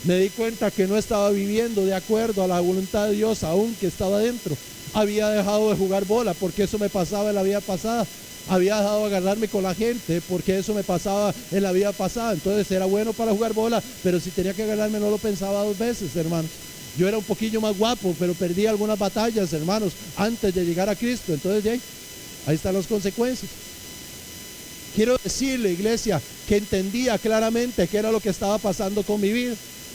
Me di cuenta que no estaba viviendo de acuerdo a la voluntad de Dios, aunque estaba dentro. Había dejado de jugar bola porque eso me pasaba en la vida pasada. Había dejado de agarrarme con la gente porque eso me pasaba en la vida pasada. Entonces era bueno para jugar bola, pero si tenía que agarrarme no lo pensaba dos veces, hermanos. Yo era un poquillo más guapo, pero perdí algunas batallas, hermanos, antes de llegar a Cristo. Entonces ahí están las consecuencias. Quiero decirle, iglesia, que entendía claramente qué era lo que estaba pasando con mi vida.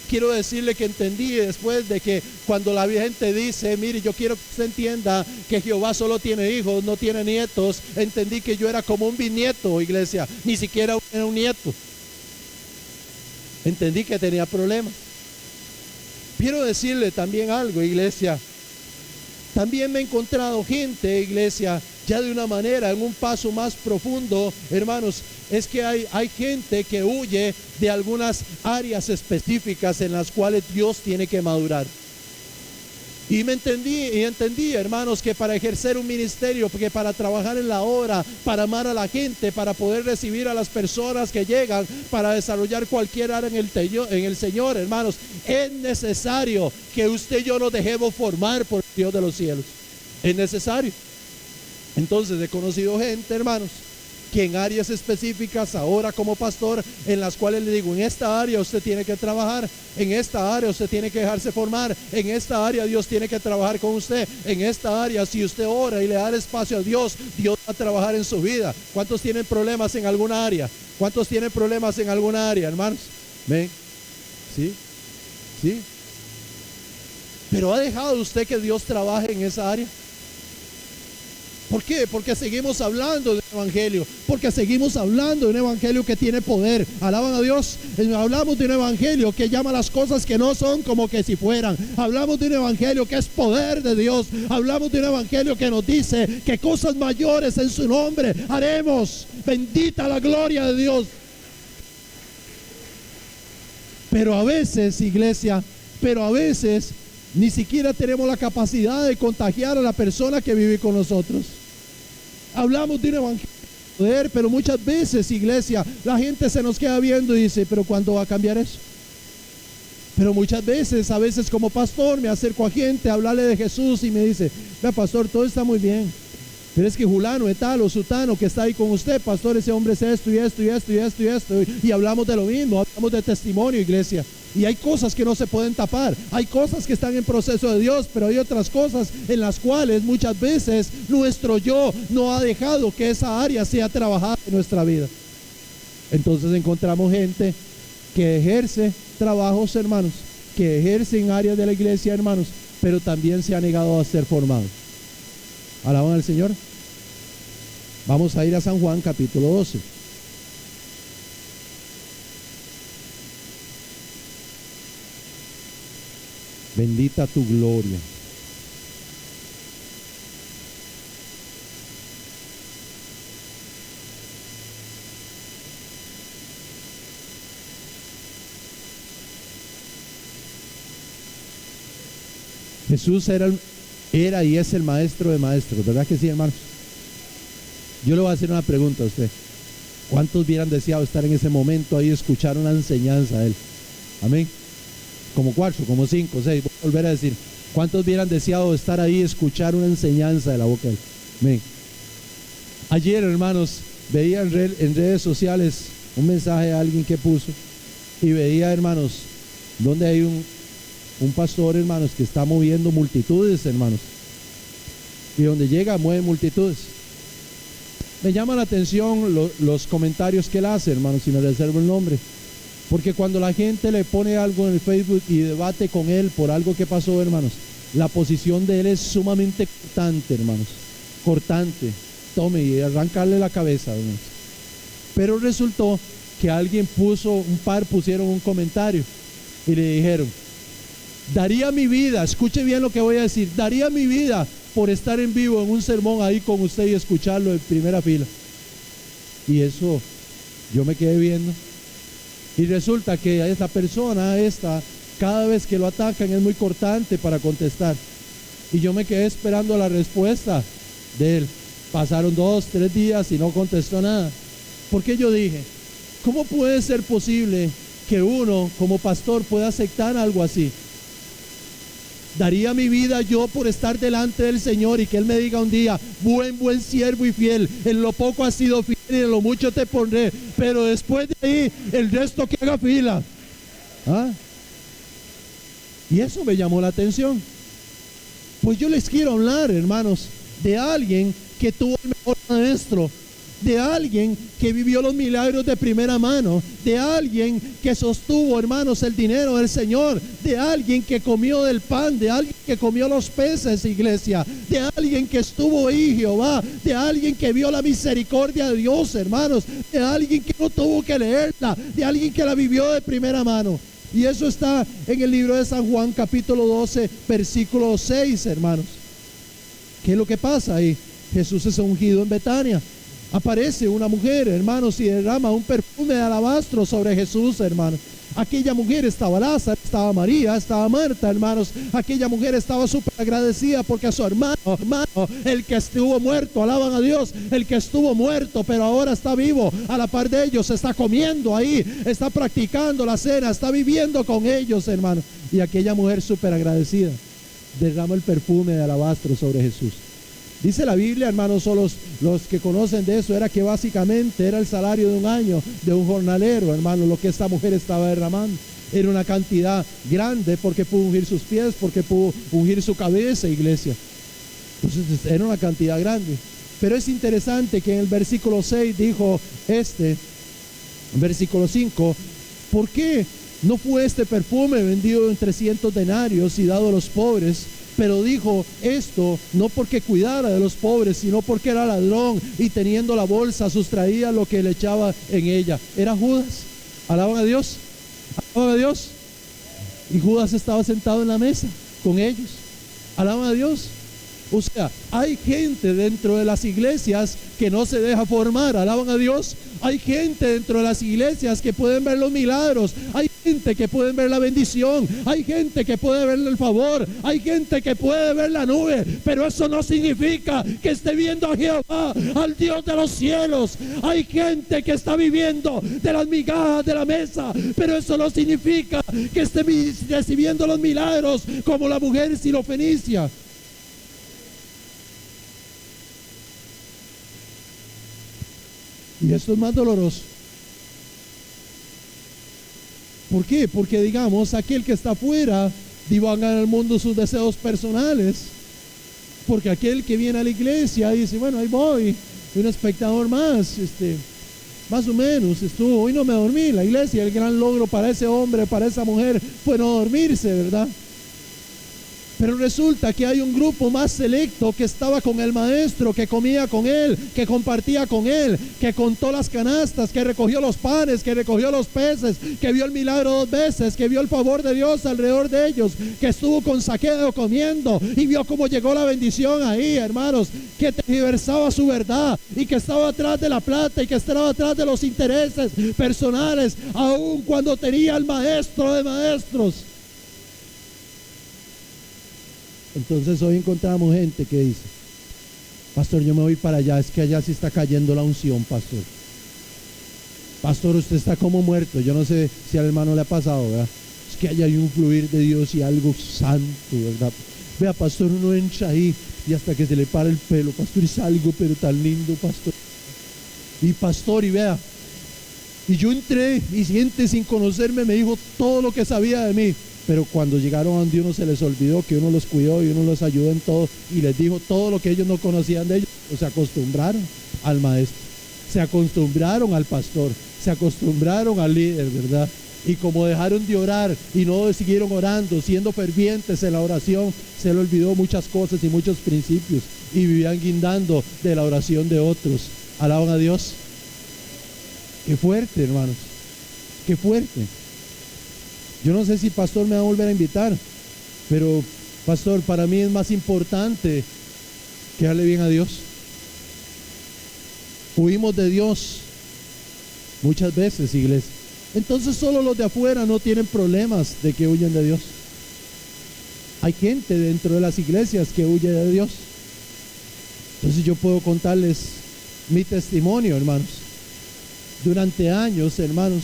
Quiero decirle que entendí después de que cuando la gente dice, mire, yo quiero que usted entienda que Jehová solo tiene hijos, no tiene nietos. Entendí que yo era como un bisnieto, iglesia, ni siquiera era un nieto. Entendí que tenía problemas. Quiero decirle también algo, iglesia. También me he encontrado gente, iglesia, ya de una manera, en un paso más profundo, hermanos, es que hay gente que huye de algunas áreas específicas en las cuales Dios tiene que madurar. Y entendí, hermanos, que para ejercer un ministerio, que para trabajar en la obra, para amar a la gente, para poder recibir a las personas que llegan, para desarrollar cualquier área en el Señor, hermanos, es necesario que usted y yo nos dejemos formar por Dios de los cielos. Es necesario. Entonces he conocido gente, hermanos, que en áreas específicas, ahora como pastor, en las cuales le digo, en esta área usted tiene que trabajar, en esta área usted tiene que dejarse formar, en esta área Dios tiene que trabajar con usted, en esta área si usted ora y le da el espacio a Dios, Dios va a trabajar en su vida. ¿Cuántos tienen problemas en alguna área? ¿Cuántos tienen problemas en alguna área, hermanos? ¿Ven? ¿Sí? ¿Sí? Pero ¿ha dejado usted que Dios trabaje en esa área? ¿Por qué? Porque seguimos hablando del Evangelio, porque seguimos hablando de un Evangelio que tiene poder. Alaban a Dios. Hablamos de un Evangelio que llama las cosas que no son como que si fueran. Hablamos de un Evangelio que es poder de Dios. Hablamos de un Evangelio que nos dice que cosas mayores en su nombre haremos. Bendita la gloria de Dios. Pero a veces, iglesia, ni siquiera tenemos la capacidad de contagiar a la persona que vive con nosotros. Hablamos de un evangelio de poder, pero muchas veces, iglesia, la gente se nos queda viendo y dice, pero ¿cuándo va a cambiar eso? Pero muchas veces, a veces como pastor, me acerco a gente a hablarle de Jesús y me dice, vea pastor, todo está muy bien, pero es que fulano de tal o sutano que está ahí con usted, pastor, ese hombre es esto y esto y esto y esto y esto, y hablamos de lo mismo, hablamos de testimonio, iglesia. Y hay cosas que no se pueden tapar, hay cosas que están en proceso de Dios, pero hay otras cosas en las cuales muchas veces nuestro yo no ha dejado que esa área sea trabajada en nuestra vida. Entonces encontramos gente que ejerce trabajos, hermanos, que ejerce en áreas de la iglesia, hermanos, pero también se ha negado a ser formado. Alaban al Señor. Vamos a ir a San Juan capítulo 12. Bendita tu gloria. Jesús era y es el maestro de maestros, ¿verdad que sí, hermanos? Yo le voy a hacer una pregunta a usted. ¿Cuántos hubieran deseado estar en ese momento ahí y escuchar una enseñanza de él? Amén. Como 4, como 5, 6, voy a volver a decir, ¿cuántos hubieran deseado estar ahí y escuchar una enseñanza de la boca de él? Amén. Ayer, hermanos, veía en redes sociales un mensaje de alguien que puso y veía, hermanos, donde hay un pastor, hermanos, que está moviendo multitudes, hermanos, y donde llega mueve multitudes. Me llama la atención los comentarios que él hace, hermanos, si me reservo el nombre. Porque cuando la gente le pone algo en el Facebook y debate con él por algo que pasó, hermanos, la posición de él es sumamente cortante, hermanos. Cortante. Tome y arrancarle la cabeza, hermanos. Pero resultó que alguien pusieron un comentario y le dijeron, daría mi vida, escuche bien lo que voy a decir, daría mi vida por estar en vivo en un sermón ahí con usted y escucharlo en primera fila. Y eso, yo me quedé viendo. Y resulta que esta persona, cada vez que lo atacan es muy cortante para contestar. Y yo me quedé esperando la respuesta de él. Pasaron 2, 3 días y no contestó nada. Porque yo dije, ¿cómo puede ser posible que uno como pastor pueda aceptar algo así? Daría mi vida yo por estar delante del Señor y que Él me diga un día, buen siervo y fiel, en lo poco has sido fiel y en lo mucho te pondré, pero después de ahí el resto que haga fila. ¿Ah? Y eso me llamó la atención. Pues yo les quiero hablar, hermanos, de alguien que tuvo el mejor maestro, de alguien que vivió los milagros de primera mano, de alguien que sostuvo, hermanos, el dinero del Señor, de alguien que comió del pan, de alguien que comió los peces, iglesia, de alguien que estuvo ahí, Jehová, de alguien que vio la misericordia de Dios, hermanos, de alguien que no tuvo que leerla, de alguien que la vivió de primera mano. Y eso está en el libro de San Juan capítulo 12 versículo 6, hermanos. ¿Qué es lo que pasa ahí? Jesús es ungido en Betania. Aparece una mujer, hermanos, y derrama un perfume de alabastro sobre Jesús, hermanos. Aquella mujer estaba Lázaro, estaba María, estaba Marta, hermanos. Aquella mujer estaba súper agradecida porque a su hermano, el que estuvo muerto, alaban a Dios, el que estuvo muerto, pero ahora está vivo, a la par de ellos, está comiendo ahí, está practicando la cena, está viviendo con ellos, hermanos. Y aquella mujer súper agradecida derrama el perfume de alabastro sobre Jesús. Dice la Biblia, hermanos, son los que conocen de eso, era que básicamente era el salario de un año de un jornalero, hermanos, lo que esta mujer estaba derramando. Era una cantidad grande porque pudo ungir sus pies, porque pudo ungir su cabeza, iglesia. Entonces era una cantidad grande. Pero es interesante que en el versículo 6 dijo versículo 5, ¿por qué no fue este perfume vendido en 300 denarios y dado a los pobres? Pero dijo esto no porque cuidara de los pobres, sino porque era ladrón y teniendo la bolsa sustraía lo que le echaba en ella. Era Judas. Alaban a Dios. Alaban a Dios. Y Judas estaba sentado en la mesa con ellos. Alaban a Dios. O sea, hay gente dentro de las iglesias que no se deja formar, alaban a Dios. Hay gente dentro de las iglesias que pueden ver los milagros, hay gente que puede ver la bendición, hay gente que puede ver el favor, hay gente que puede ver la nube, pero eso no significa que esté viendo a Jehová, al Dios de los cielos. Hay gente que está viviendo de las migajas de la mesa, pero eso no significa que esté recibiendo los milagros como la mujer sirofenicia. Y esto es más doloroso. ¿Por qué? Porque digamos, aquel que está afuera divaga en el mundo sus deseos personales. Porque aquel que viene a la iglesia dice, bueno, ahí voy, un espectador más, más o menos, hoy no me dormí en la iglesia. El gran logro para ese hombre, para esa mujer, fue no dormirse, ¿verdad? Pero resulta que hay un grupo más selecto que estaba con el maestro, que comía con él, que compartía con él, que contó las canastas, que recogió los panes, que recogió los peces, que vio el milagro 2 veces, que vio el favor de Dios alrededor de ellos, que estuvo con Zaqueo comiendo y vio cómo llegó la bendición ahí, hermanos, que tergiversaba su verdad y que estaba atrás de la plata y que estaba atrás de los intereses personales, aun cuando tenía el maestro de maestros. Entonces hoy encontramos gente que dice, pastor, yo me voy para allá, es que allá sí está cayendo la unción, pastor. Pastor, usted está como muerto. Yo no sé si al hermano le ha pasado, ¿verdad? Es que allá hay un fluir de Dios y algo santo, ¿verdad? Vea, pastor, uno entra ahí y hasta que se le para el pelo, pastor, es algo pero tan lindo, pastor. Y pastor, y vea, y yo entré y gente sin conocerme me dijo todo lo que sabía de mí. Pero cuando llegaron a donde uno se les olvidó que uno los cuidó y uno los ayudó en todo y les dijo todo lo que ellos no conocían de ellos, pues se acostumbraron al maestro, se acostumbraron al pastor, se acostumbraron al líder, ¿verdad? Y como dejaron de orar y no siguieron orando, siendo fervientes en la oración, se les olvidó muchas cosas y muchos principios y vivían guindando de la oración de otros. Alaban a Dios. Qué fuerte, hermanos, qué fuerte. Yo no sé si pastor me va a volver a invitar, pero pastor, para mí es más importante que darle bien a Dios. Huimos de Dios muchas veces, iglesia. Entonces solo los de afuera no tienen problemas de que huyen de Dios. Hay gente dentro de las iglesias que huye de Dios. Entonces yo puedo contarles mi testimonio, hermanos. Durante años, hermanos,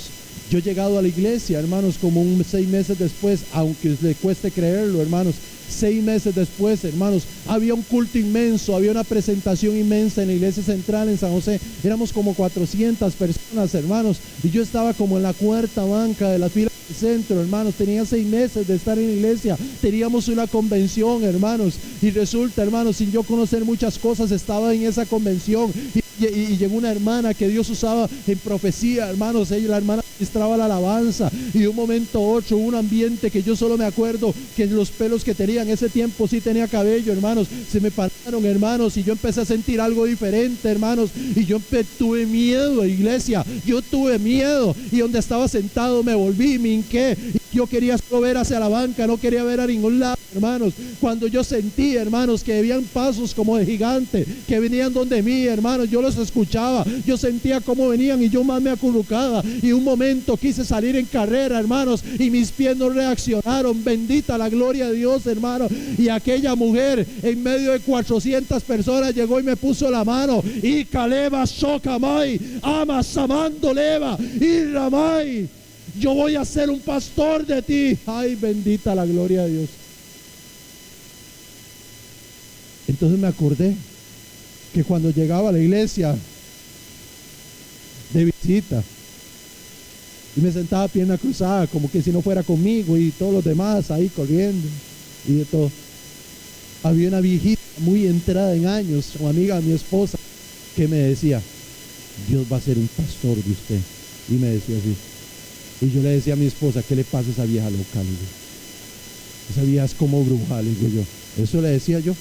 yo he llegado a la iglesia, hermanos, como 6 meses después, aunque le cueste creerlo, hermanos, 6 meses después, hermanos, había un culto inmenso, había una presentación inmensa en la iglesia central en San José. Éramos como 400 personas, hermanos, y yo estaba como en la 4ª banca de la fila del centro, hermanos. Tenía 6 meses de estar en la iglesia, teníamos una convención, hermanos, y resulta, hermanos, sin yo conocer muchas cosas, estaba en esa convención y llegó una hermana que Dios usaba en profecía, hermanos. La hermana ministraba la alabanza y de un momento a otro hubo un ambiente que yo solo me acuerdo que los pelos que tenía en ese tiempo, sí tenía cabello, hermanos, se me pararon, hermanos, y yo empecé a sentir algo diferente, hermanos, y yo tuve miedo, iglesia, yo tuve miedo, y donde estaba sentado me volví, me hinqué, yo quería solo ver hacia la banca, no quería ver a ningún lado. hermanos, cuando yo sentí, hermanos, que habían pasos como de gigante que venían donde mí, hermanos, yo los escuchaba, yo sentía cómo venían y yo más me acurrucaba, y un momento quise salir en carrera, hermanos, y mis pies no reaccionaron. Bendita la gloria de Dios, hermano. Y aquella mujer en medio de 400 personas llegó y me puso la mano, y Caleba Shokamai, amas amando leva, y Ramai, yo voy a ser un pastor de ti. Ay, bendita la gloria de Dios. Entonces me acordé que cuando llegaba a la iglesia de visita y me sentaba a pierna cruzada, como que si no fuera conmigo, y todos los demás ahí corriendo y de todo, había una viejita muy entrada en años, una amiga de mi esposa, que me decía: Dios va a ser un pastor de usted. Y me decía así. Y yo le decía a mi esposa: ¿qué le pasa a esa vieja loca? Le digo, esa vieja es como bruja, le digo yo. Eso le decía yo.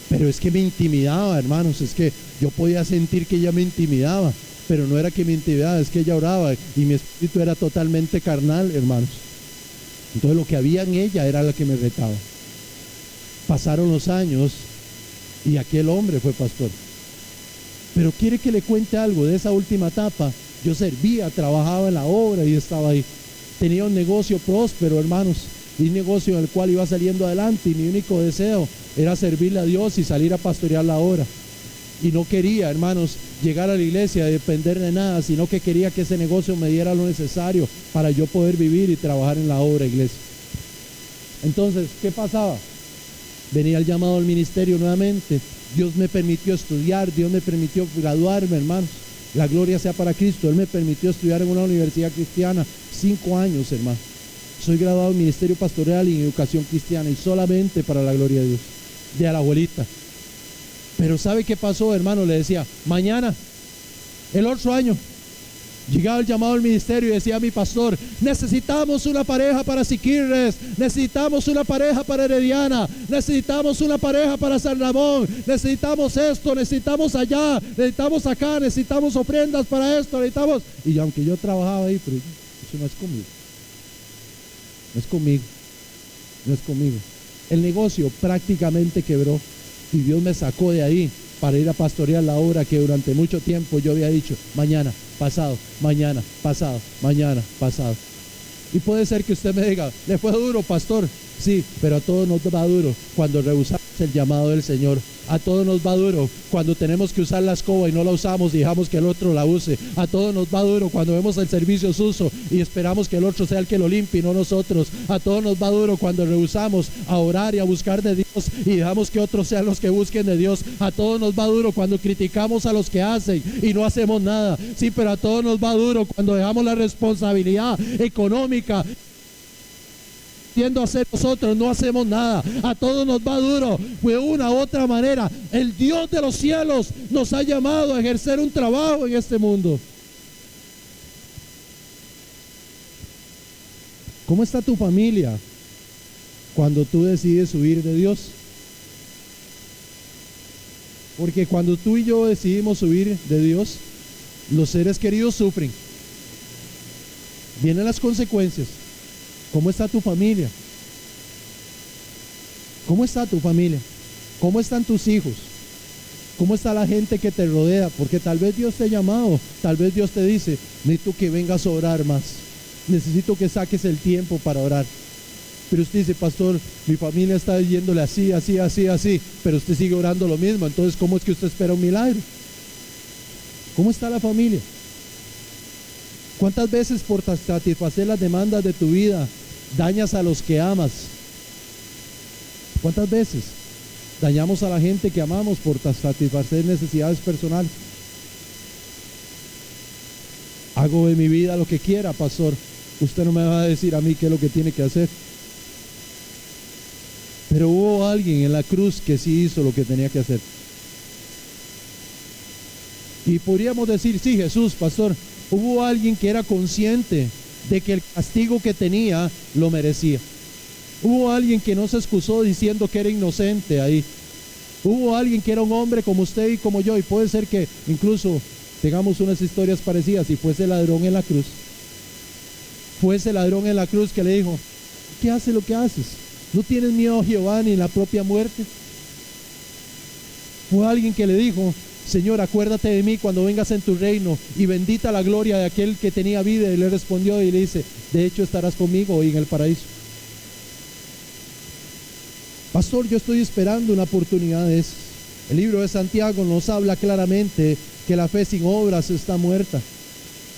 Pero es que me intimidaba, hermanos. Es que yo podía sentir que ella me intimidaba, pero no era que me intimidaba, es que ella oraba y mi espíritu era totalmente carnal, hermanos. Entonces lo que había en ella era lo que me retaba. Pasaron los años y aquel hombre fue pastor. Pero quiere que le cuente algo de esa última etapa. Yo servía, trabajaba en la obra y estaba ahí. Tenía un negocio próspero, hermanos, y un negocio en el cual iba saliendo adelante, y mi único deseo era servirle a Dios y salir a pastorear la obra. Y no quería, hermanos, llegar a la iglesia y depender de nada, sino que quería que ese negocio me diera lo necesario para yo poder vivir y trabajar en la obra, iglesia. Entonces, ¿qué pasaba? Venía el llamado al ministerio nuevamente. Dios me permitió estudiar, Dios me permitió graduarme, hermanos. La gloria sea para Cristo. Él me permitió estudiar en una universidad cristiana 5 años, hermano. Soy graduado en ministerio pastoral y en educación cristiana, y solamente para la gloria de Dios, de a la abuelita. Pero ¿sabe qué pasó, hermano? Le decía: mañana, el otro año, llegaba el llamado al ministerio y decía a mi pastor: necesitamos una pareja para Siquirres, necesitamos una pareja para Herediana, necesitamos una pareja para San Ramón, necesitamos esto, necesitamos allá, necesitamos acá, necesitamos ofrendas para esto, necesitamos. Y aunque yo trabajaba ahí, pero eso no es conmigo. No es conmigo. No es conmigo. El negocio prácticamente quebró y Dios me sacó de ahí para ir a pastorear la obra que durante mucho tiempo yo había dicho: mañana, pasado, mañana, pasado, mañana, pasado. Y puede ser que usted me diga: ¿le fue duro, pastor? Sí, pero a todos nos va duro cuando rehusamos el llamado del Señor. A todos nos va duro cuando tenemos que usar la escoba y no la usamos y dejamos que el otro la use. A todos nos va duro cuando vemos el servicio sucio y esperamos que el otro sea el que lo limpie y no nosotros. A todos nos va duro cuando rehusamos a orar y a buscar de Dios y dejamos que otros sean los que busquen de Dios. A todos nos va duro cuando criticamos a los que hacen y no hacemos nada. Sí, pero a todos nos va duro cuando dejamos la responsabilidad económica a hacer nosotros, no hacemos nada. A todos nos va duro de una u otra manera. El Dios de los cielos nos ha llamado a ejercer un trabajo en este mundo. ¿Cómo está tu familia cuando tú decides huir de Dios? Porque cuando tú y yo decidimos huir de Dios, los seres queridos sufren. Vienen las consecuencias. ¿Cómo está tu familia? ¿Cómo está tu familia? ¿Cómo están tus hijos? ¿Cómo está la gente que te rodea? Porque tal vez Dios te ha llamado, tal vez Dios te dice: necesito que vengas a orar más, necesito que saques el tiempo para orar. Pero usted dice: pastor, mi familia está yéndole así, así, así, así, pero usted sigue orando lo mismo. Entonces, ¿cómo es que usted espera un milagro? ¿Cómo está la familia? ¿Cuántas veces por satisfacer las demandas de tu vida dañas a los que amas? ¿Cuántas veces dañamos a la gente que amamos por satisfacer necesidades personales? Hago de mi vida lo que quiera, pastor. Usted no me va a decir a mí qué es lo que tiene que hacer. Pero hubo alguien en la cruz que sí hizo lo que tenía que hacer. Y podríamos decir: sí, Jesús, pastor. Hubo alguien que era consciente de que el castigo que tenía lo merecía. Hubo alguien que no se excusó diciendo que era inocente ahí. Hubo alguien que era un hombre como usted y como yo, y puede ser que incluso tengamos unas historias parecidas. Y fuese ladrón en la cruz. Fuese ladrón en la cruz que le dijo: ¿qué haces lo que haces? ¿No tienes miedo a Jehová ni la propia muerte? Fue alguien que le dijo: Señor, acuérdate de mí cuando vengas en tu reino, y bendita la gloria de aquel que tenía vida. Y le respondió y le dice: de hecho estarás conmigo hoy en el paraíso. Pastor, yo estoy esperando una oportunidad de esas. El libro de Santiago nos habla claramente que la fe sin obras está muerta.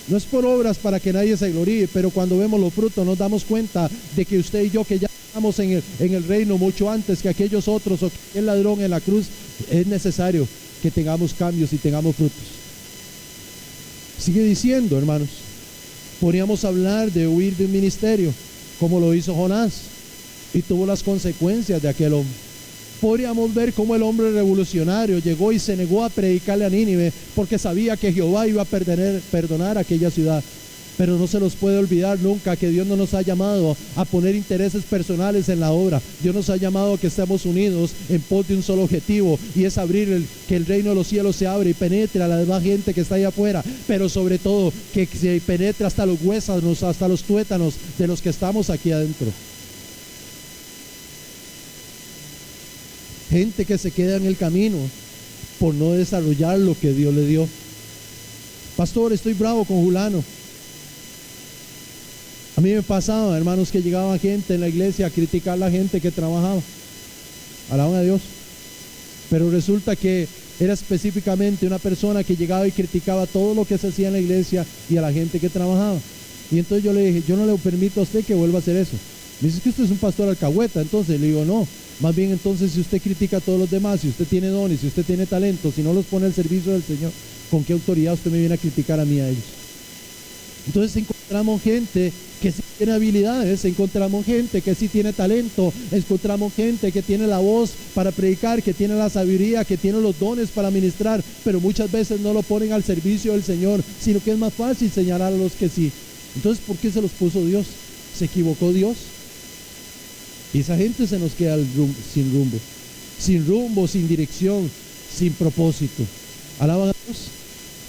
No es por obras para que nadie se gloríe, pero cuando vemos los frutos nos damos cuenta de que usted y yo, que ya estamos en el reino mucho antes que aquellos otros o que el ladrón en la cruz, es necesario que tengamos cambios y tengamos frutos. Sigue diciendo, hermanos, podríamos hablar de huir de un ministerio como lo hizo Jonás y tuvo las consecuencias de aquel hombre. Podríamos ver cómo el hombre revolucionario llegó y se negó a predicarle a Nínive porque sabía que Jehová iba a perdonar aquella ciudad. Pero no se nos puede olvidar nunca que Dios no nos ha llamado a poner intereses personales en la obra. Dios nos ha llamado a que estemos unidos en pos de un solo objetivo, y es abrir que el reino de los cielos se abre y penetre a la demás gente que está allá afuera, pero sobre todo que se penetre hasta los huesos, hasta los tuétanos de los que estamos aquí adentro. Gente que se queda en el camino por no desarrollar lo que Dios le dio. Pastor, estoy bravo con Julano. A mí me pasaba, hermanos, que llegaba gente en la iglesia a criticar a la gente que trabajaba. Alaban a Dios. Pero resulta que era específicamente una persona que llegaba y criticaba todo lo que se hacía en la iglesia y a la gente que trabajaba. Y entonces yo le dije: yo no le permito a usted que vuelva a hacer eso. Me dice: que usted es un pastor alcahueta. Entonces le digo: no, más bien entonces, si usted critica a todos los demás, si usted tiene dones, si usted tiene talento, si no los pone al servicio del Señor, ¿con qué autoridad usted me viene a criticar a mí, a ellos? Entonces encontramos gente que sí tiene habilidades, encontramos gente que sí tiene talento, encontramos gente que tiene la voz para predicar, que tiene la sabiduría, que tiene los dones para ministrar, pero muchas veces no lo ponen al servicio del Señor, sino que es más fácil señalar a los que sí. Entonces, ¿por qué se los puso Dios? ¿Se equivocó Dios? Y esa gente se nos queda sin rumbo, sin dirección, sin propósito. Alaban a Dios.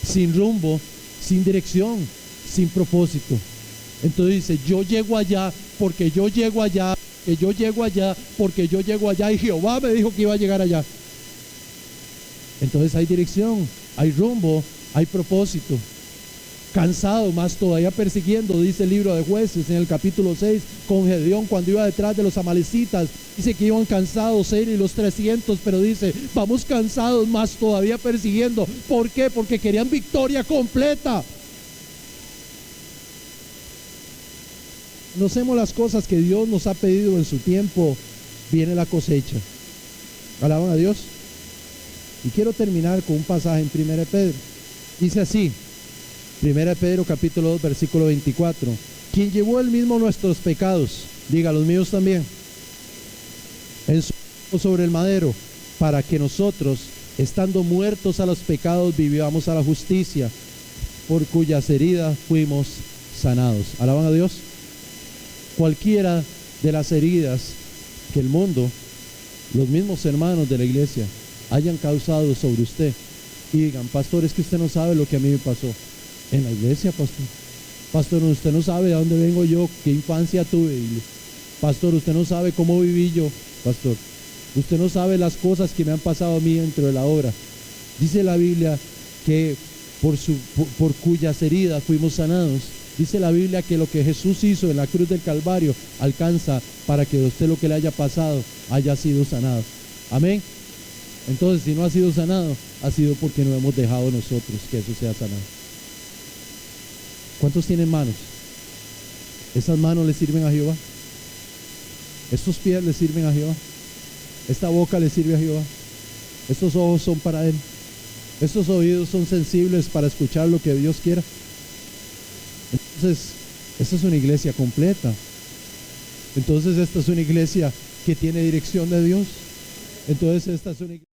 Sin rumbo, sin dirección, sin propósito. Entonces dice: yo llego allá porque yo llego allá, que yo llego allá porque yo llego allá, y Jehová me dijo que iba a llegar allá. Entonces hay dirección, hay rumbo, hay propósito. Cansado, más todavía persiguiendo, dice el libro de Jueces en el capítulo 6, con Gedeón cuando iba detrás de los amalecitas. Dice que iban cansados él y los 300, pero dice: vamos cansados, más todavía persiguiendo. ¿Por qué? Porque querían victoria completa. No hacemos las cosas que Dios nos ha pedido en su tiempo, viene la cosecha. Alaban a Dios. Y quiero terminar con un pasaje en 1 Pedro. Dice así, 1 Pedro capítulo 2 versículo 24: quien llevó él mismo nuestros pecados, diga los míos también, en su cuerpo sobre el madero, para que nosotros, estando muertos a los pecados, vivamos a la justicia, por cuyas heridas fuimos sanados. Alaban a Dios. Cualquiera de las heridas que el mundo, los mismos hermanos de la iglesia, hayan causado sobre usted, y digan: pastor, es que usted no sabe lo que a mí me pasó en la iglesia, pastor. Pastor, usted no sabe de dónde vengo yo, qué infancia tuve. Pastor, usted no sabe cómo viví yo. Pastor, usted no sabe las cosas que me han pasado a mí dentro de la obra. Dice la Biblia que por cuyas heridas fuimos sanados. Dice la Biblia que lo que Jesús hizo en la cruz del Calvario alcanza para que usted, lo que le haya pasado, haya sido sanado. Amén. Entonces, si no ha sido sanado, ha sido porque no hemos dejado nosotros que eso sea sanado. ¿Cuántos tienen manos? ¿Esas manos le sirven a Jehová? ¿Estos pies le sirven a Jehová? ¿Esta boca le sirve a Jehová? ¿Estos ojos son para Él? ¿Estos oídos son sensibles para escuchar lo que Dios quiera? Entonces, esta es una iglesia completa. Entonces, esta es una iglesia que tiene dirección de Dios. Entonces, esta es una iglesia